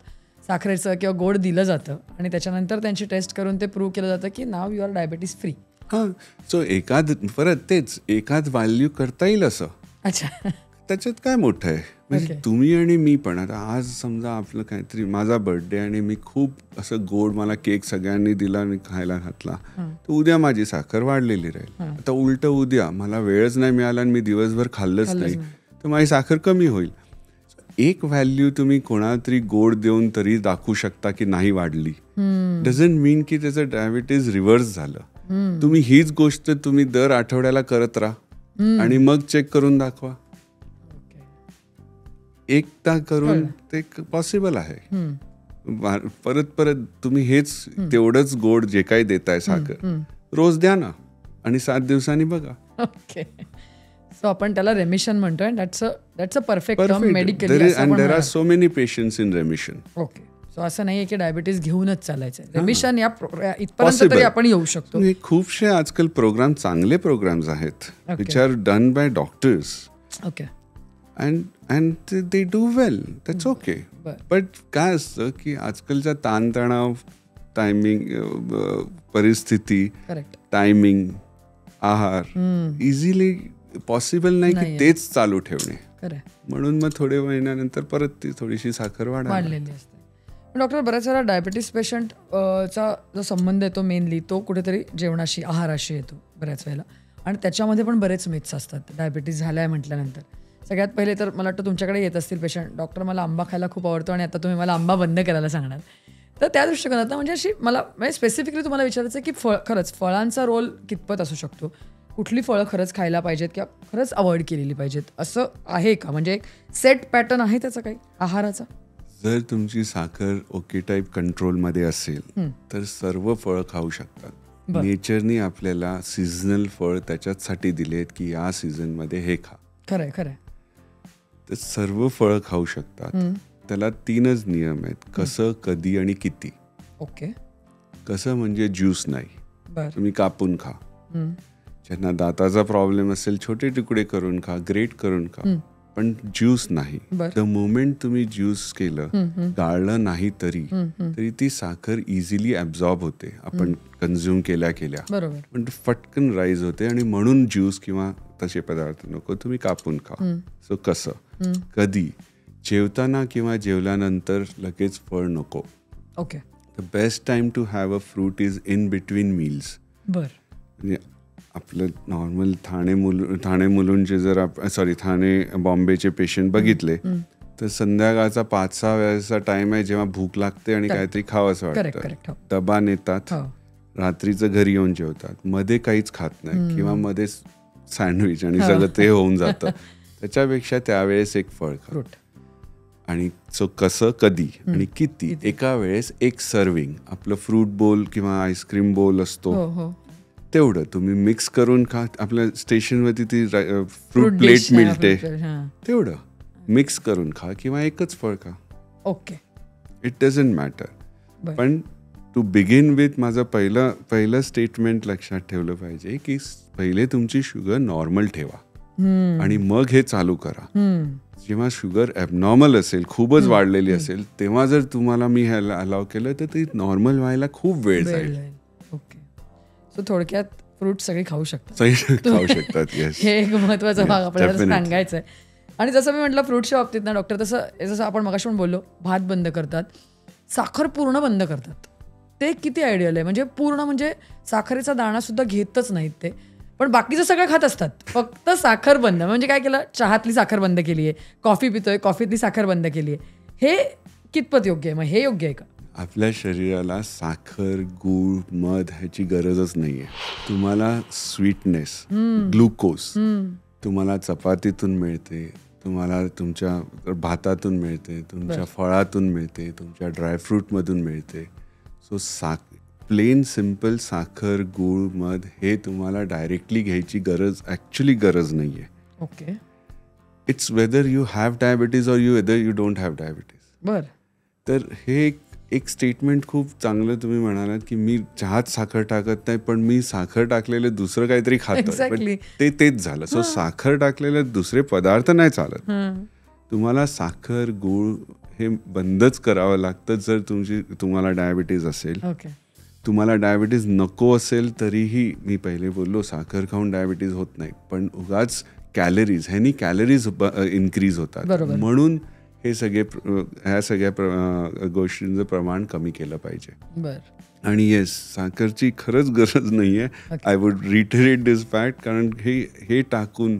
Speaker 1: साखरेचं किंवा गोड दिलं जातं आणि त्याच्यानंतर त्यांची टेस्ट करून ते प्रूव्ह केलं जातं की नाव यू आर डायबिटीस फ्री.
Speaker 2: हां, सो एकाच व्हॅल्यू करता येईल असं.
Speaker 1: अच्छा,
Speaker 2: त्याच्यात काय मोठं आहे? म्हणजे तुम्ही आणि मी पण, आता आज समजा आपलं काहीतरी, माझा बर्थडे आणि मी खूप असं गोड, मला केक सगळ्यांनी दिला आणि खायला घातला, तर उद्या माझी साखर वाढलेली राहील. आता उलट उद्या मला वेळच नाही मिळाला आणि मी दिवसभर खाल्लंच नाही तर माझी साखर कमी होईल. एक व्हॅल्यू तुम्ही कोणाला तरी गोड देऊन तरी दाखवू शकता की नाही वाढली, डझंट मीन की त्याचं डायबिटीज रिव्हर्स झालं. तुम्ही हीच गोष्ट तुम्ही दर आठवड्याला करत राहा आणि मग चेक करून दाखवा. एकदा करून ते पॉसिबल आहे. परत तुम्ही हेच तेवढंच गोड जे काही देताय साखर रोज द्या ना आणि 7 दिवसांनी बघा.
Speaker 1: ओके. सो आपण त्याला रेमिशन म्हणतोय. That's a perfect term medically.
Speaker 2: And there are so many patients in remission.
Speaker 1: Okay. So असं नाहीये की डायबिटीस घेऊनच चालायचं. रेमिशन इथपर्यंत तरी आपण येऊ शकतो.
Speaker 2: खूपशे आजकाल चांगले प्रोग्राम्स आहेत which are done by doctors.
Speaker 1: Okay.
Speaker 2: and they do well, that's okay. But काय असतं की आजकालच्या ताणतणाव, टायमिंग, परिस्थिती, टायमिंग, आहार इझिली पॉसिबल नाही की तेच चालू ठेवणे. म्हणून मग थोडे महिन्यानंतर परत ती थोडीशी साखर वाढलेली असते.
Speaker 1: डॉक्टर, बऱ्याच वेळा डायबिटीस पेशंट चा जो संबंध येतो मेनली तो कुठेतरी जेवणाशी, आहाराशी येतो बऱ्याच वेळेला, आणि त्याच्यामध्ये पण बरेच मिथ्स असतात डायबिटीस झालाय म्हटल्यानंतर. सगळ्यात पहिले तर मला वाटतं तुमच्याकडे येत असतील पेशंट, डॉक्टर मला आंबा खायला खूप आवडतो आणि आता तुम्ही मला आंबा बंद करायला सांगणार. तर त्या दृष्टिकोनात म्हणजे अशी मला स्पेसिफिकली तुम्हाला विचारायचं की खरंच फळांचा रोल कितपत असू शकतो, कुठली फळं खरंच खायला पाहिजेत किंवा खरंच अवॉइड केलेली पाहिजेत, असं आहे का? म्हणजे एक सेट पॅटर्न आहे त्याचा काही आहाराचा?
Speaker 2: जर तुमची साखर ओके टाईप कंट्रोलमध्ये असेल तर सर्व फळं खाऊ शकतात. नेचरनी आपल्याला सीझनल फळ त्याच्यासाठी दिलेत की या सीझनमध्ये हे खा.
Speaker 1: खरंय.
Speaker 2: तर सर्व फळं खाऊ शकतात. त्याला 3च नियम आहेत: कसं, कधी आणि किती.
Speaker 1: ओके.
Speaker 2: कसं म्हणजे ज्यूस नाही, तुम्ही कापून खा. ज्यांना दाताचा प्रॉब्लेम असेल छोटे तुकडे करून खा, ग्रेट करून खा, पण ज्यूस नाही. द मोमेंट तुम्ही ज्यूस केलं, गाळलं नाही तरी ती साखर इझिली ॲब्झॉर्ब होते आपण कन्झ्युम केल्या. पण फटकन राईज होते आणि म्हणून ज्यूस किंवा तसे पदार्थ नको, तुम्ही कापून खा. सो कसं, कधी, जेवताना किंवा जेवल्यानंतर लगेच फळ नको.
Speaker 1: Okay.
Speaker 2: The best time to have a fruit is in between meals. म्हणजे आपलं नॉर्मल ठाणे मुलुंडचे जर ठाणे बॉम्बेचे पेशंट बघितले तर संध्याकाळचा 5-6 वेळेचा टाइम आहे जेव्हा भूक लागते आणि काहीतरी खावंसं वाटतं. डबा नेतात, रात्रीचं घरी येऊन जेवतात, मध्ये काहीच खात नाही किंवा मध्ये सँडविच आणि सगळं ते होऊन जातं. त्याच्यापेक्षा त्यावेळेस एक फळ खा. आणि सो कसं, कधी आणि किती, एका वेळेस एक सर्विंग. आपलं फ्रूट बोल किंवा आईस्क्रीम बोल असतो तेवढं तुम्ही मिक्स करून खा. आपल्या स्टेशनवरती ती फ्रूट प्लेट मिळते, तेवढं मिक्स करून खा किंवा एकच फळ खा.
Speaker 1: ओके.
Speaker 2: It doesn't matter. पण टू बिगिन विथ माझं पहिलं स्टेटमेंट लक्षात ठेवलं पाहिजे की पहिले तुमची शुगर नॉर्मल ठेवा. आणि मग हे चालू करा. जेव्हा शुगर ॲबनॉर्मल असेल, खूपच वाढलेली असेल, तेव्हा जर तुम्हाला मी ह्याला अलाव केलं तर ते नॉर्मल व्हायला खूप वेळ जाईल.
Speaker 1: ओके. सो थोडक्यात फ्रूट सगळे खाऊ शकतात.
Speaker 2: खाऊ शकतात.
Speaker 1: हे एक महत्वाचा भाग आपल्याला सांगायचा आहे. आणि जसं मी म्हटलं फ्रूटच्या बाबतीत ना डॉक्टर, जसं आपण मगाशी पण बोललो, भात बंद करतात, साखर पूर्ण बंद करतात. ते किती आयडियल आहे. म्हणजे पूर्ण म्हणजे साखरेचा दाणा सुद्धा घेतच नाहीत ते, पण बाकीचं सगळं खात असतात, फक्त साखर बंद. म्हणजे काय केलं, चहातली साखर बंद केली आहे, कॉफी पितोय, कॉफीतली साखर बंद केली आहे. हे कितपत योग्य आहे? मग हे योग्य आहे का?
Speaker 2: आपल्या शरीराला साखर, गूळ, मध ह्याची गरजच नाहीये. तुम्हाला स्वीटनेस, ग्लुकोज तुम्हाला चपातीतून मिळते, तुम्हाला तुमच्या भातातून मिळते, तुमच्या फळातून मिळते, तुमच्या ड्रायफ्रूटमधून मिळते. सो प्लेन सिम्पल साखर, गूळ, मध हे तुम्हाला डायरेक्टली घ्यायची ॲक्च्युली गरज नाहीये.
Speaker 1: Okay.
Speaker 2: It's whether you have diabetes or whether you don't have diabetes.
Speaker 1: बर.
Speaker 2: तर हे एक स्टेटमेंट खूप चांगलं तुम्ही म्हणालात की मी चहात साखर टाकत नाही, पण मी साखर टाकलेले दुसरं काहीतरी खातो, तेच झालं. सो साखर टाकलेले दुसरे पदार्थ नाही चालत. तुम्हाला साखर, गूळ हे बंदच करावं लागतं जर तुम्हाला डायबिटीज असेल. तुम्हाला डायबिटीज नको असेल तरीही, मी पहिले बोललो साखर खाऊन डायबिटीज होत नाही, पण उगाच ह्यानी कॅलरीज इन्क्रीज होतात, म्हणून ह्या सगळ्या गोष्टींचं प्रमाण कमी केलं पाहिजे. आणि येस, साखरची खरंच गरज नाहीये. आय वुड रिटरेट दिस फॅक्ट, कारण हे टाकून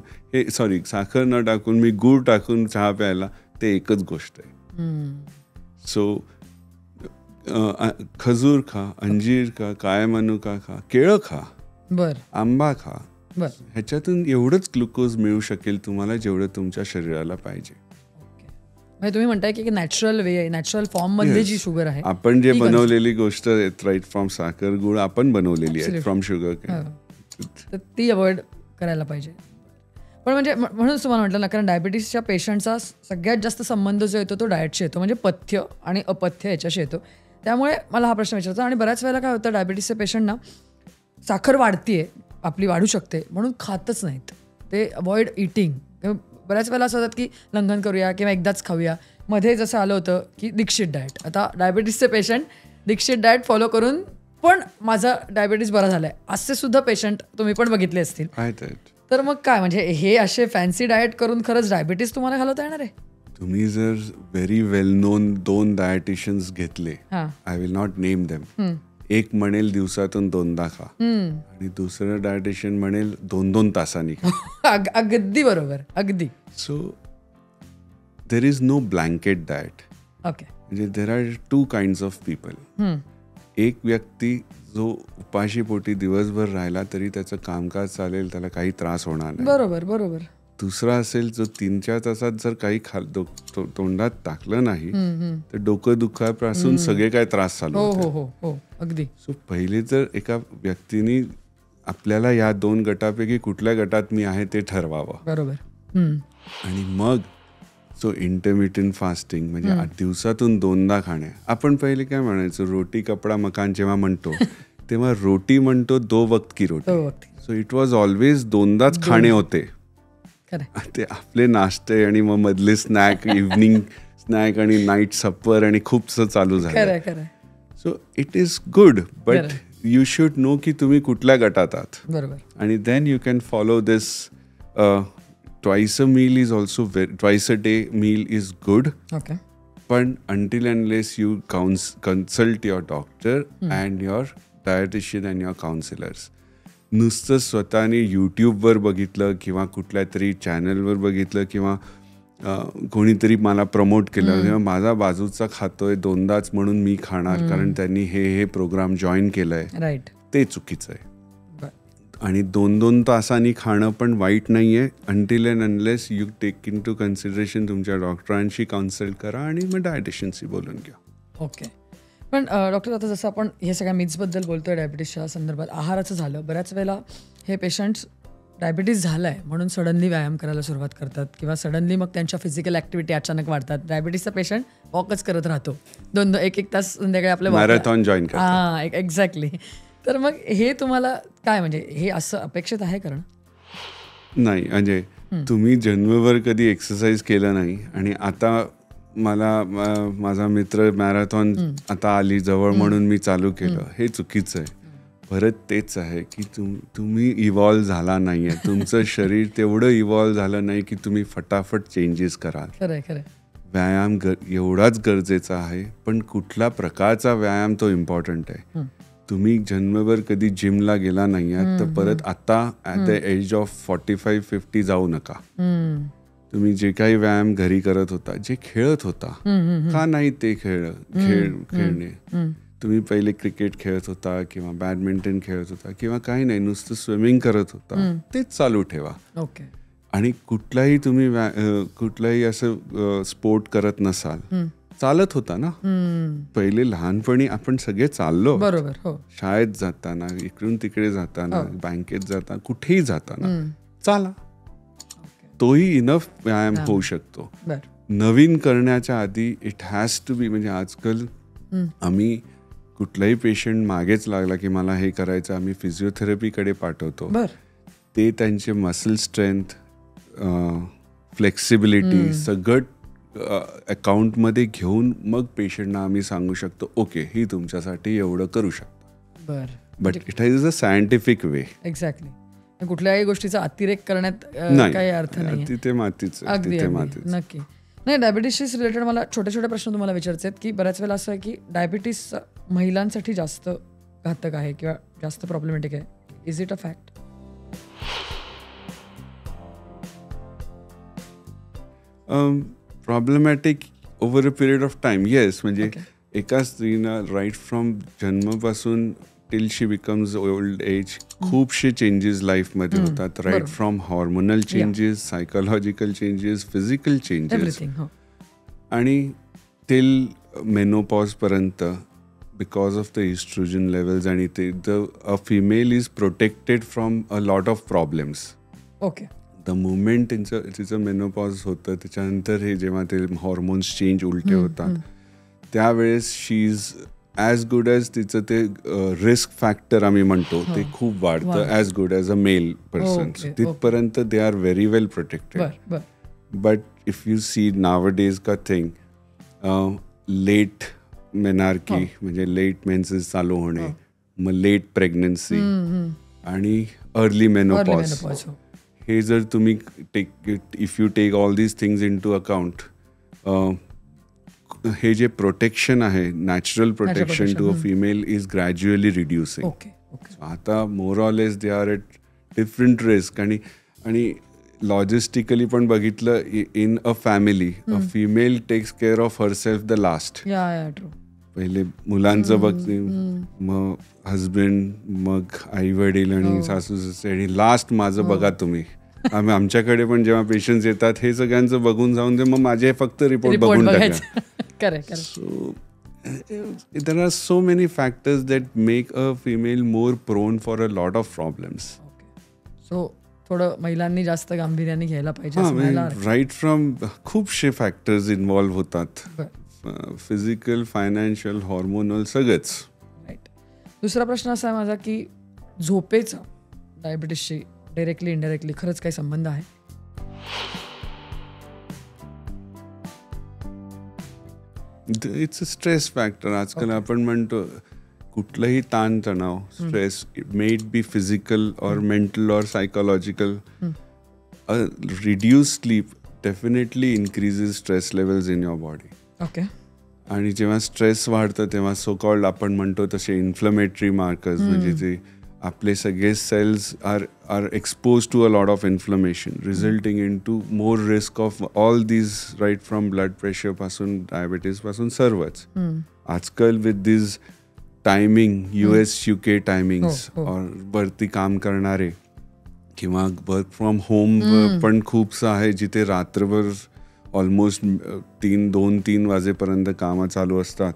Speaker 2: साखर न टाकून मी गूळ टाकून चहा प्यायला, ते एकच गोष्ट आहे. सो खजूर खा, अंजीर खा, काळा मनुका खा, केळं खा, आंबा खा, ह्याच्यातून एवढंच ग्लुकोज मिळू शकेल तुम्हाला जेवढं तुमच्या शरीराला पाहिजे.
Speaker 1: तुम्ही म्हणताय की नॅचरल वे, नॅचरल फॉर्म मध्ये जी शुगर आहे,
Speaker 2: आपण जे बनवलेली गोष्ट राईट फ्रॉम साखर, गुळ आपण बनवलेली आहे फ्रॉम शुगर,
Speaker 1: तर ती अवॉइड करायला पाहिजे. पण म्हणजे म्हणून तुम्हाला म्हटलं ना, कारण डायबिटीसच्या पेशंटचा सगळ्यात जास्त संबंध जो येतो तो डाएटशी येतो, म्हणजे पथ्य आणि अपथ्य याच्याशी येतो. त्यामुळे मला हा प्रश्न विचारायचा. आणि बऱ्याच वेळेला काय होतं, डायबिटीसचे पेशंट ना साखर वाढतीये, आपली वाढू शकते म्हणून खातच नाहीत, ते अवॉइड इटिंग. बऱ्याच वेळेला असं होतात की लंघन करूया किंवा एकदाच खाऊया. मध्ये जसं आलं होतं की दीक्षित डाएट, आता डायबिटीसचे पेशंट दीक्षित डाएट फॉलो करून पण माझा डायबिटीस बरा झालाय असे सुद्धा पेशंट तुम्ही पण बघितले असतील. तर मग काय, म्हणजे हे असे फॅन्सी डाएट करून खरंच डायबिटीस तुम्हाला घालवता येणार आहे?
Speaker 2: तुम्ही जर व्हेरी वेल नोन 2 डायटिशियन्स घेतले, I will not name them, एक म्हणेल दिवसातून 2दा खा आणि दुसरं डायटिशियन म्हणेल 2-2 तासांनी खा.
Speaker 1: अगदी बरोबर, अगदी.
Speaker 2: So there is no blanket diet.
Speaker 1: Okay.
Speaker 2: म्हणजे there are 2 kinds of people. एक व्यक्ती जो उपाशी पोटी दिवसभर राहिला तरी त्याचं कामकाज चालेल, त्याला काही त्रास होणार नाही.
Speaker 1: बरोबर बरोबर.
Speaker 2: दुसरा असेल जो 3-4 तासात जर काही तोंडात टाकलं नाही तर डोकं दुखापासून सगळे काय त्रास चालू
Speaker 1: होतात. अगदी.
Speaker 2: सो पहिले जर एका व्यक्तीने आपल्याला या 2 गटापैकी कुठल्या गटात मी आहे ते ठरवावं.
Speaker 1: बरोबर.
Speaker 2: आणि मग सो इंटरमिटंट फास्टिंग म्हणजे दिवसातून 2दा खाणे. आपण पहिले काय म्हणायचो, रोटी कपडा मकान जेव्हा म्हणतो तेव्हा रोटी म्हणतो 2 वक्त की रोटी. सो इट वॉज ऑलवेज 2दाच खाणे होते. ते आपले नाश्ते आणि मग मधले स्नॅक, इव्हनिंग स्नॅक आणि नाईट सप्पर आणि खूपसं चालू झालं. So it is good, but you should know की तुम्ही कुठल्या गटात आहात.
Speaker 1: बरोबर.
Speaker 2: आणि then you can follow this. Twice a day meal is good.
Speaker 1: Okay.
Speaker 2: But until unless you consult your doctor and your dietitian and your counselors. नुसतं स्वतःने यूट्यूबवर बघितलं किंवा कुठल्या तरी चॅनलवर बघितलं किंवा कोणीतरी मला प्रमोट केलं किंवा माझा बाजूचा खातोय 2दाच म्हणून मी खाणार कारण त्यांनी हे प्रोग्राम जॉईन केलंय,
Speaker 1: राईट,
Speaker 2: ते चुकीचं आहे. आणि 2-2 तासांनी खाणं पण वाईट नाहीये, until and unless you take into consideration. तुमच्या डॉक्टरांशी कन्सल्ट करा आणि मग डायटिशियनशी बोलून घ्या.
Speaker 1: ओके. पण डॉक्टर, आता जसं आपण हे सगळ्या मिथ्सबद्दल बोलतोय डायबिटीसच्या संदर्भात, आहाराचं झालं, बऱ्याच वेळेला हे पेशंट्स डायबिटीस झालाय म्हणून सडनली व्यायाम करायला सुरुवात करतात किंवा सडनली मग त्यांच्या फिजिकल ॲक्टिव्हिटी अचानक वाढतात. डायबिटीसचा पेशंट वॉकच करत राहतो 2-1 तास संध्याकाळी आपलं
Speaker 2: मॅरेथॉन जॉईन करतात.
Speaker 1: एक्झॅक्टली. तर मग हे तुम्हाला काय, म्हणजे हे असं अपेक्षित आहे? कारण
Speaker 2: नाही, म्हणजे तुम्ही जन्मभर कधी एक्सरसाइज केलं नाही आणि आता मला माझा मित्र मॅरेथॉन आता आली जवळ म्हणून मी चालू केलं, हे चुकीचं आहे. परत तेच आहे की तुम्ही इव्हॉल्व झाला नाही आहे, तुमचं शरीर तेवढं इव्हॉल्व झालं नाही की तुम्ही फटाफट चेंजेस कराल.
Speaker 1: खरं.
Speaker 2: व्यायाम एवढाच गरजेचा आहे, पण कुठला प्रकारचा व्यायाम तो इम्पॉर्टंट आहे. तुम्ही जन्मभर कधी जिमला गेला नाही आहात तर परत आता ॲट द एज ऑफ 45-50 जाऊ नका. तुम्ही जे काही व्यायाम घरी करत होता, जे खेळत होता, का नाही ते खेळणे. तुम्ही पहिले क्रिकेट खेळत होता किंवा बॅडमिंटन खेळत होता किंवा काही नाही, नुसतं स्विमिंग करत होता, तेच चालू ठेवा.
Speaker 1: ओके.
Speaker 2: आणि कुठलाही असं स्पोर्ट करत नसाल, चालत होता ना पहिले, लहानपणी आपण सगळे चाललो.
Speaker 1: बरोबर. हो.
Speaker 2: शाळेत जाताना, इकडून तिकडे जाताना, बँकेत जाताना, कुठेही जाताना चाला, तोही इनफ व्यायाम होऊ शकतो. नवीन करण्याच्या आधी इट हॅज टू बी, म्हणजे आजकाल आम्ही कुठलाही पेशंट मागेच लागला की मला हे करायचं, आम्ही फिजिओथेरपीकडे पाठवतो. ते त्यांचे मसल स्ट्रेंथ, फ्लेक्सिबिलिटी सगळं अकाउंटमध्ये घेऊन मग पेशंटना आम्ही सांगू शकतो, ओके ही तुमच्यासाठी एवढं करू शकतो. But it is a scientific way.
Speaker 1: Exactly. कुठल्याही गोष्टीचा अतिरेक करण्यात काही अर्थ नाही.
Speaker 2: तिथे मातीच.
Speaker 1: नक्की. नाही, डायबिटीसशी रिलेटेड मला छोटे छोटे प्रश्न तुम्हाला विचारायचे आहेत की बऱ्याच वेळेला असं आहे की डायबिटीस महिलांसाठी जास्त घातक आहे किंवा जास्त प्रॉब्लेमॅटिक आहे. Is it a fact?
Speaker 2: Problematic over a period of time, yes. म्हणजे एका स्त्रीनं राईट फ्रॉम जन्मापासून till she becomes old age खूपशे चेंजेस लाईफमध्ये होतात. Right from hormonal changes, psychological changes, physical changes, आणि टिल मेनोपॉजपर्यंत because of the oestrogen levels. आणि ते a female is protected from a lot of problems.
Speaker 1: Okay.
Speaker 2: The movement तिचं menopause होतं, त्याच्यानंतर हे जेव्हा ते हॉर्मोन्स चेंज उलटे होतात, त्यावेळेस she is as good as तिचं ते रिस्क फॅक्टर आम्ही म्हणतो ते खूप वाढतं, as good as a male person. तिथपर्यंत they are very well protected. But if you see नावडेज का थिंग, लेट मेनार्की म्हणजे लेट मेन्सेस चालू होणे, मग लेट प्रेग्नन्सी आणि अर्ली मेनोपॉज, हे जर तुम्ही if you take all these things in to account, हे जे प्रोटेक्शन आहे, natural protection to a female is gradually reducing. आता more or less they are at different risk. आणि लॉजिस्टिकली पण बघितलं, in a family a female takes care of herself the last. पहिले मुलांचं बघते, मग हजबंड, मग आई वडील आणि सासू सासरे, आणि लास्ट माझं बघा तुम्ही. आमच्याकडे पण जेव्हा पेशंट्स येतात, हे सगळ्यांचं बघून जाऊन दे, मग माझे फक्त रिपोर्ट बघून टाका. So there are so many factors that make a female more prone for a lot of problems.
Speaker 1: So थोडं महिलांनी जास्त गांभीर्याने घ्यायला पाहिजे.
Speaker 2: राईट फ्रॉम खूपशे फॅक्टर्स इन्व्हॉल्व्ह होतात, फिजिकल, फायनान्शियल, हॉर्मोनल, सगळंच.
Speaker 1: राईट. दुसरा प्रश्न असा आहे माझा की झोपेचा डायबिटीसशी डायरेक्टली इनडायरेक्टली खरंच काही संबंध आहे?
Speaker 2: It's a stress factor. आजकाल आपण म्हणतो कुठलंही ताणतणाव, stress, may it be physical और मेंटल और psychological, reduce sleep definitely increases stress levels in your body.
Speaker 1: Okay.
Speaker 2: आणि जेव्हा स्ट्रेस वाढतं तेव्हा सो कॉल्ड आपण म्हणतो तसे इन्फ्लमेटरी मार्कर्स, म्हणजे जे आपले सगळे cells are expose to a lot of inflammation, resulting into more risk of all these, right from blood pressure पासून, डायबिटीज पासून, सर्वच. आजकाल with this timing, US UK timings, वरती काम करणारे किंवा वर्क फ्रॉम होम पण खूपसं आहे, जिथे रात्रभर ऑलमोस्ट 2-3 वाजेपर्यंत कामं चालू असतात.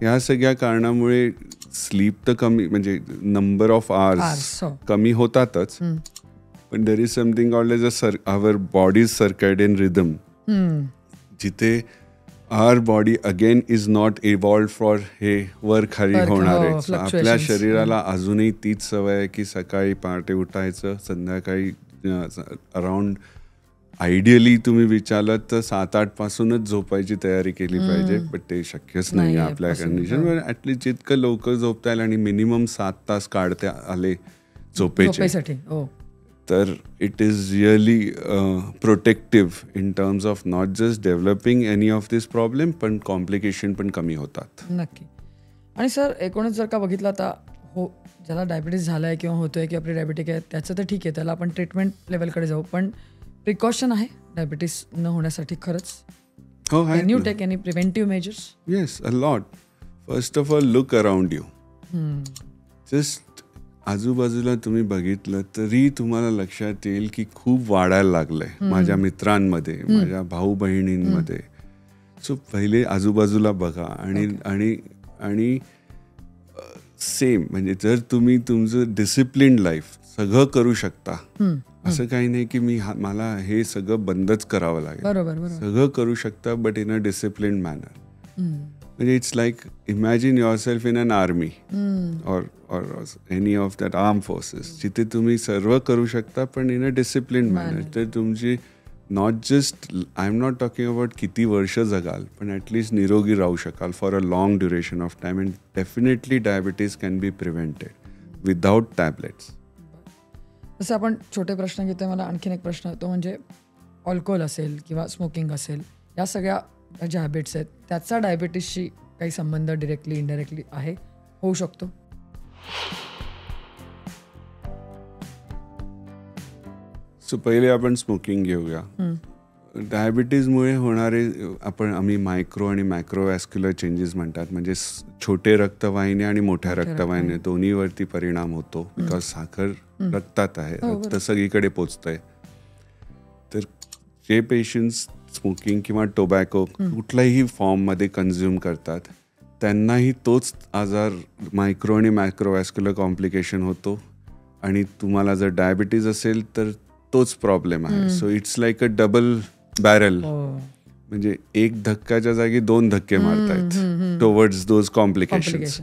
Speaker 2: ह्या सगळ्या कारणामुळे स्लीप तर कमी, म्हणजे नंबर ऑफ आवर्स कमी होतातच, पण there is something called as our body's circadian rhythm, जिथे our body again is not evolved for हे वर खाली होणार आहे. आपल्या शरीराला अजूनही तीच सवय आहे की सकाळी पहाटे उठायचं, संध्याकाळी अराउंड आयडियली तुम्ही विचारलं तर 7-8 पासूनच झोपायची तयारी केली पाहिजे, पण ते शक्यच नाही आपल्या कंडिशन. ऍटलीस्ट जितकं लवकर झोपता येईल आणि मिनिमम 7 तास काढते आले झोपेचे, तर it is really protective in terms of not just developing any of this problem, पण कॉम्प्लिकेशन पण कमी होतात.
Speaker 1: नक्की. आणि सर एकूणच जर का बघितलं आता हो, ज्याला डायबिटीस झालाय किंवा होतोय किंवा प्री डायबिटिक आहे त्याचं तर ठीक आहे, त्याला आपण ट्रीटमेंट लेवलकडे जाऊ, पण प्रिकॉशन आहे डायबिटीस न होण्यासाठी खरंच?
Speaker 2: हो,
Speaker 1: can you take any preventive measures?
Speaker 2: Yes, a lot. First of all, look around you. Just आजूबाजूला तुम्ही बघितलं तरी तुम्हाला लक्षात येईल की खूप वाढायला लागलंय माझ्या मित्रांमध्ये, माझ्या भाऊ बहिणींमध्ये. सो पहिले आजूबाजूला बघा आणि सेम, म्हणजे जर तुम्ही तुमचं डिसिप्लिन लाईफ सगळं करू शकता, असं काही नाही की मला हे सगळं बंदच करावं लागेल, सगळं करू शकता but in a discipline manner. म्हणजे it's like imagine yourself in an army or any of that armed forces, जिथे तुम्ही सर्व करू शकता पण इन अ डिसिप्लिन मॅनर. तर तुमची not just, I am not talking about किती वर्ष जगाल, पण ॲटलिस्ट निरोगी राहू शकाल for a long duration of time. And definitely diabetes can be prevented without tablets.
Speaker 1: जसं आपण छोटे प्रश्न घेतोय, मला आणखीन एक प्रश्न तो म्हणजे अल्कोहोल असेल किंवा स्मोकिंग असेल, या सगळ्या ज्या हॅबिट्स आहेत त्याचा डायबिटीसशी काही संबंध डिरेक्टली इनडायरेक्टली आहे, होऊ शकतो?
Speaker 2: सो पहिले आपण स्मोकिंग घेऊया. डायबिटीजमुळे होणारे आम्ही मायक्रो आणि मॅक्रोवॅस्क्युलर चेंजेस म्हणतात, म्हणजे छोटे रक्तवाहिन्या आणि मोठ्या रक्तवाहिन्या दोन्हीवरती परिणाम होतो. बिकॉज साखर रक्तात आहे, रक्त सगळीकडे पोचतंय. तर जे पेशंट्स स्मोकिंग किंवा टोबॅको कुठल्याही फॉर्ममध्ये कन्झ्युम करतात त्यांनाही तोच आजार, मायक्रो आणि मॅक्रोवॅस्क्युलर कॉम्प्लिकेशन होतो. आणि तुम्हाला जर डायबिटीज असेल तर तोच प्रॉब्लेम आहे. So it's like a double barrel, म्हणजे एक धक्क्याच्या जागी 2 धक्के मारतायत towards those complications.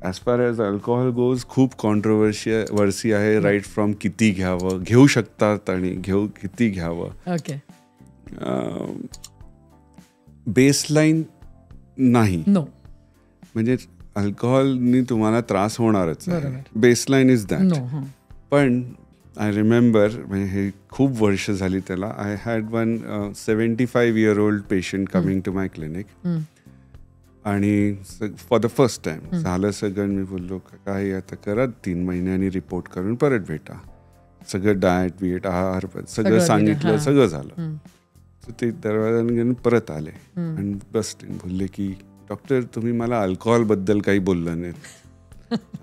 Speaker 2: As far as alcohol goes, खूप कॉन्ट्रोवर्सी आहे, राईट फ्रॉम किती घ्यावं, घेऊ शकतात आणि किती घ्यावं. बेसलाईन नाही, म्हणजे अल्कोहोलनी तुम्हाला त्रास होणारच आहे, बेसलाईन इज दॅट. पण आय रिमेंबर, म्हणजे हे खूप वर्ष झाली त्याला, I had one 75-year-old patient coming to my clinic. आणि फॉर द फर्स्ट टाइम झालं सगळं. मी बोललो काही आता करा, 3 महिन्यांनी रिपोर्ट करून परत भेटा. सगळं डाएट आहार सगळं सांगितलं, सगळं झालं. तर ते दरवाजाने घेऊन परत आले आणि बसले, बोलले की डॉक्टर तुम्ही मला अल्कोहोलबद्दल काही बोललं नाही.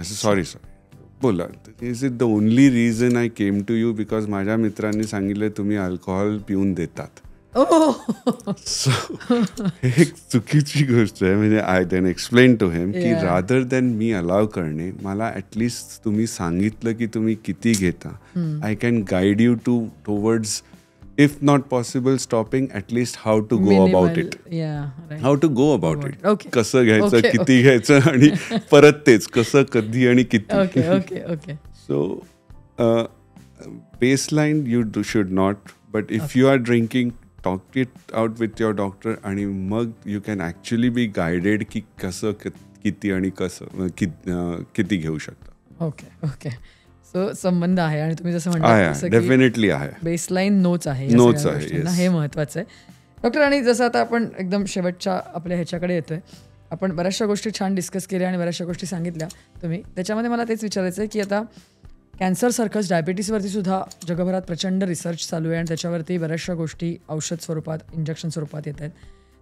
Speaker 2: असं सॉरी बोला. Is it the only reason I came to you, because माझ्या मित्रांनी सांगितलं तुम्ही अल्कोहोल पिऊन देतात. हे चुकीची गोष्ट आहे. म्हणजे आय देन एक्सप्लेन टू हिम की रादर दॅन मी अलाव करणे, मला ॲटलिस्ट तुम्ही सांगितलं की तुम्ही किती घेता, I can guide you towards, if not possible stopping, at least how to go about it. How to go about it. कसं घ्यायचं, किती घ्यायचं आणि परत तेच कसं, कधी आणि किती. So baseline you should not, but if you are drinking, talk it out with your doctor आणि मग you can actually be guided की कसं, किती आणि कसं, किती घेऊ शकता.
Speaker 1: ओके. सो संबंध आहे आणि तुम्ही जसं म्हणता
Speaker 2: डेफिनेटली आहे,
Speaker 1: बेसलाईन नोच आहे, हे महत्वाचं आहे. डॉक्टर, आणि जसं आता आपण एकदम शेवटच्या आपल्या ह्याच्याकडे येतोय, आपण बऱ्याचशा गोष्टी छान डिस्कस केल्या आणि बऱ्याचशा गोष्टी सांगितल्या तुम्ही. त्याच्यामध्ये मला तेच विचारायचं आहे की आता कॅन्सरसारखंच डायबिटीसवरती सुद्धा जगभरात प्रचंड रिसर्च चालू आहे आणि त्याच्यावरती बऱ्याचशा गोष्टी औषध स्वरूपात, इंजेक्शन स्वरूपात येत आहेत.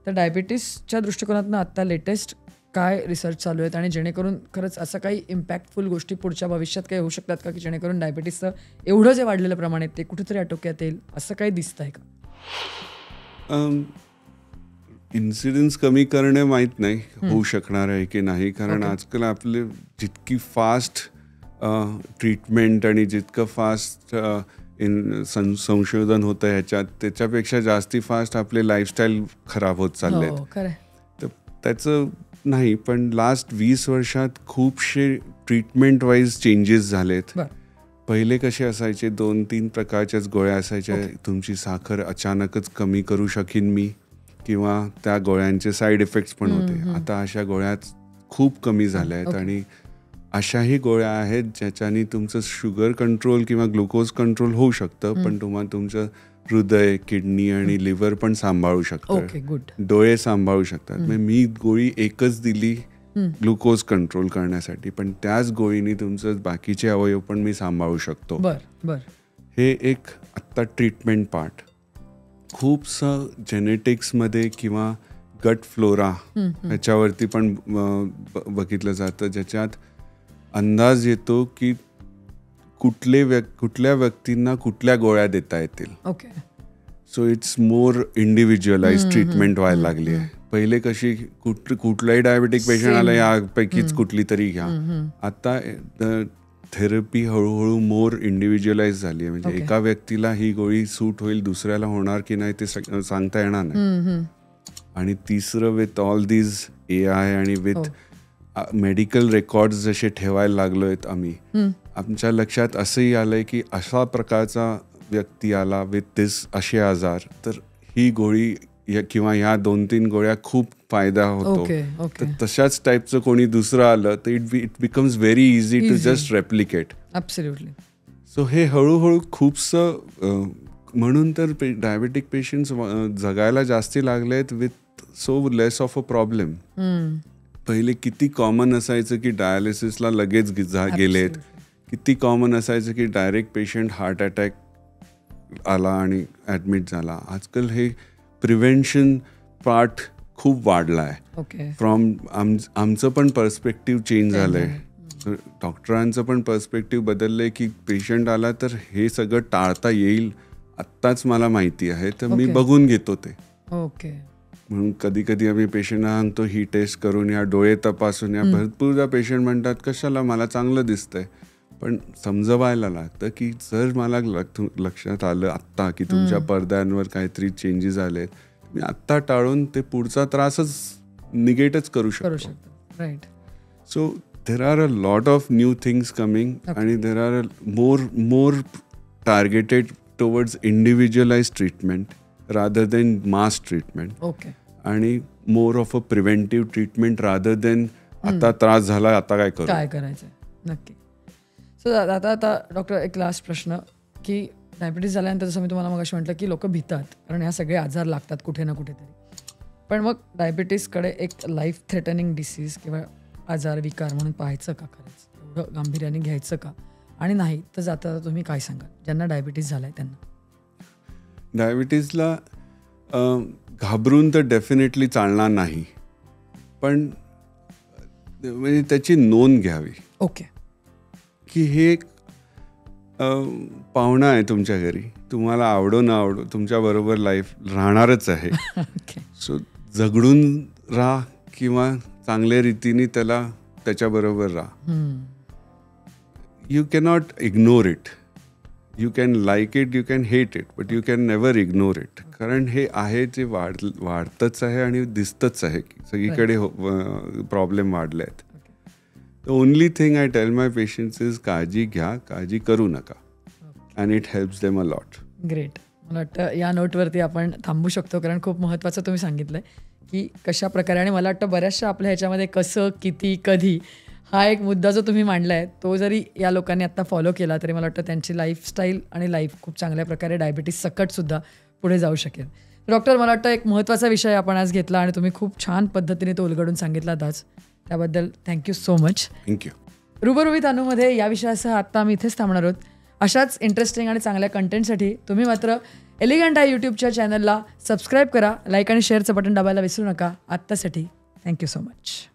Speaker 1: तर डायबिटीसच्या दृष्टिकोनातून आत्ता लेटेस्ट काय रिसर्च चालू आहेत आणि जेणेकरून खरंच असं काही इम्पॅक्टफुल गोष्टी पुढच्या भविष्यात काही होऊ शकतात का, की जेणेकरून डायबिटीसचं एवढं जे वाढलेलं प्रमाण आहे ते कुठेतरी आटोक्यात येईल, असं काही दिसतं आहे का?
Speaker 2: इन्सिडेन्स कमी करणे माहीत नाही होऊ शकणार आहे की नाही, कारण आजकाल आपले जितकी फास्ट ट्रीटमेंट आणि जितकं फास्ट संशोधन होतं ह्याच्यात, त्याच्यापेक्षा जास्ती फास्ट आपले लाईफस्टाईल खराब होत चालले आहेत. तर त्याचं नाही, पण लास्ट 20 वर्षात खूपशे ट्रीटमेंट वाईज चेंजेस झालेत. पहिले कसे असायचे 2-3 प्रकारच्याच गोळ्या असायच्या. तुमची साखर अचानकच कमी करू शकीन मी, किंवा त्या गोळ्यांचे साईड इफेक्ट्स पण होते. आता अशा गोळ्या खूप कमी झाल्या आहेत आणि अशाही गोळ्या आहेत ज्याच्यानी तुमचं शुगर कंट्रोल किंवा ग्लुकोज कंट्रोल होऊ शकतं, पण तुम्हाला तुमचं हृदय, किडनी आणि लिव्हर पण सांभाळू शकतं, डोळे सांभाळू शकतात. मी गोळी एकच दिली ग्लुकोज कंट्रोल करण्यासाठी, पण त्याच गोळीने तुमचं बाकीचे अवयव पण मी सांभाळू शकतो. हे एक आत्ता ट्रीटमेंट पार्ट. खूपसं जेनेटिक्समध्ये किंवा गट फ्लोरा ह्याच्यावरती पण बघितलं जातं, ज्याच्यात अंदाज येतो की कुठल्या व्यक्तींना कुठल्या गोळ्या देता येतील. सो इट्स मोर इंडिव्हिज्युअलाइज ट्रीटमेंट व्हायला लागली आहे. पहिले कशी कुठलाही डायबेटिक पेशंट आला यापैकीच कुठली तरी घ्या. आता थेरपी हळूहळू मोर इंडिव्हिज्युअलाइज झाली आहे. म्हणजे एका व्यक्तीला ही गोळी सूट होईल, दुसऱ्याला होणार की नाही ते सांगता येणार नाही. आणि तिसरं, विथ ऑल दीज AI आणि विथ मेडिकल रेकॉर्ड्स जसे ठेवायला लागलोय आम्ही, आमच्या लक्षात असंही आलंय की अशा प्रकारचा व्यक्ती आला विथ दिस असे आजार, तर ही गोळी किंवा ह्या 2-3 गोळ्या खूप फायदा होतो. तर तशाच टाईपचं कोणी दुसरं आलं तर it becomes very easy to just replicate.
Speaker 1: Absolutely.
Speaker 2: So हे हळूहळू खूपसं, म्हणून तर डायबेटिक पेशंट्स जगायला जास्ती लागले आहेत with so less of a problem. पहिले किती कॉमन असायचं की डायलिसिसला लगेच गेलेत, किती कॉमन असायचं की डायरेक्ट पेशंट हार्ट अटॅक आला आणि ॲडमिट झाला. आजकाल हे प्रिव्हेन्शन पार्ट खूप वाढला आहे. फ्रॉम आमचं पण पर्स्पेक्टिव्ह चेंज झालंय, डॉक्टरांचं पण पर्स्पेक्टिव्ह बदललंय की पेशंट आला तर हे सगळं टाळता येईल आत्ताच मला माहिती आहे, तर मी बघून घेतो ते. म्हणून कधी कधी आम्ही पेशंटना सांगतो ही टेस्ट करून या, डोळे तपासून या. भरपूरदा पेशंट म्हणतात कशाला, मला चांगलं दिसतंय. पण समजवायला लागतं की जर मला लक्षात आलं आत्ता की तुमच्या पडद्यांवर काहीतरी चेंजेस आले, मी आत्ता टाळून ते पुढचा त्रासच निगेटच करू शकतो.
Speaker 1: Right.
Speaker 2: So there are a lot of new things coming आणि there are more targeted towards individualize treatment rather than mass treatment. आणि more of a preventive treatment rather than आता त्रास झाला आता काय
Speaker 1: करायचं. नक्की. सो आता डॉक्टर एक लास्ट प्रश्न, की डायबिटीस झाल्यानंतर जसं मी तुम्हाला मगाशी म्हटलं की लोक भितात, कारण ह्या सगळे आजार लागतात कुठे ना कुठेतरी. पण मग डायबिटीसकडे एक लाईफ थ्रेटनिंग डिसीज किंवा आजार, विकार म्हणून पाहायचं का, खरंच एवढं गांभीर्याने घ्यायचं का? आणि नाही तर जाता तुम्ही काय सांगाल ज्यांना डायबिटीस झालाय त्यांना?
Speaker 2: डायबिटीसला घाबरून तर डेफिनेटली चालणार नाही, पण म्हणजे त्याची नोंद घ्यावी. की हे पाहुणा आहे तुमच्या घरी, तुम्हाला आवडो ना आवडो तुमच्याबरोबर लाईफ राहणारच आहे. सो झगडून राहा किंवा चांगल्या रीतीने त्याच्याबरोबर राहा. You cannot ignore it. You can like it, you can hate it, but you can never ignore it. कारण हे आहे जे वाढतच आहे आणि दिसतच आहे की सगळीकडे प्रॉब्लेम वाढले आहेत. The only thing I tell my patients is काळजी घ्या, काळजी करू नका, and it helps them a lot.
Speaker 1: Great. मला वाटतं या नोटवरती आपण थांबू शकतो, कारण खूप महत्त्वाचं तुम्ही सांगितलंय की कशा प्रकारे, आणि मला वाटतं बऱ्याचशा आपल्या ह्याच्यामध्ये कसं, किती, कधी हा एक मुद्दा जो तुम्ही मांडला आहे तो जरी या लोकांनी आत्ता फॉलो केला तरी मला वाटतं त्यांची लाईफस्टाईल आणि लाईफ खूप चांगल्या प्रकारे डायबिटीस सकटसुद्धा पुढे जाऊ शकेल. डॉक्टर, मला वाटतं एक महत्त्वाचा विषय आपण आज घेतला आणि तुम्ही खूप छान पद्धतीने तो उलगडून सांगितलात आज, त्याबद्दल थँक्यू सो मच.
Speaker 2: थँक्यू.
Speaker 1: रूबरू विथ अनुमध्ये या विषयासह आत्ता आम्ही इथेच थांबणार आहोत. अशाच इंटरेस्टिंग आणि चांगल्या कंटेंटसाठी तुम्ही मात्र एलिगंट आय यूट्यूबच्या चॅनलला सबस्क्राईब करा, लाईक आणि शेअरचं बटन दाबायला विसरू नका. आत्तासाठी थँक्यू सो मच.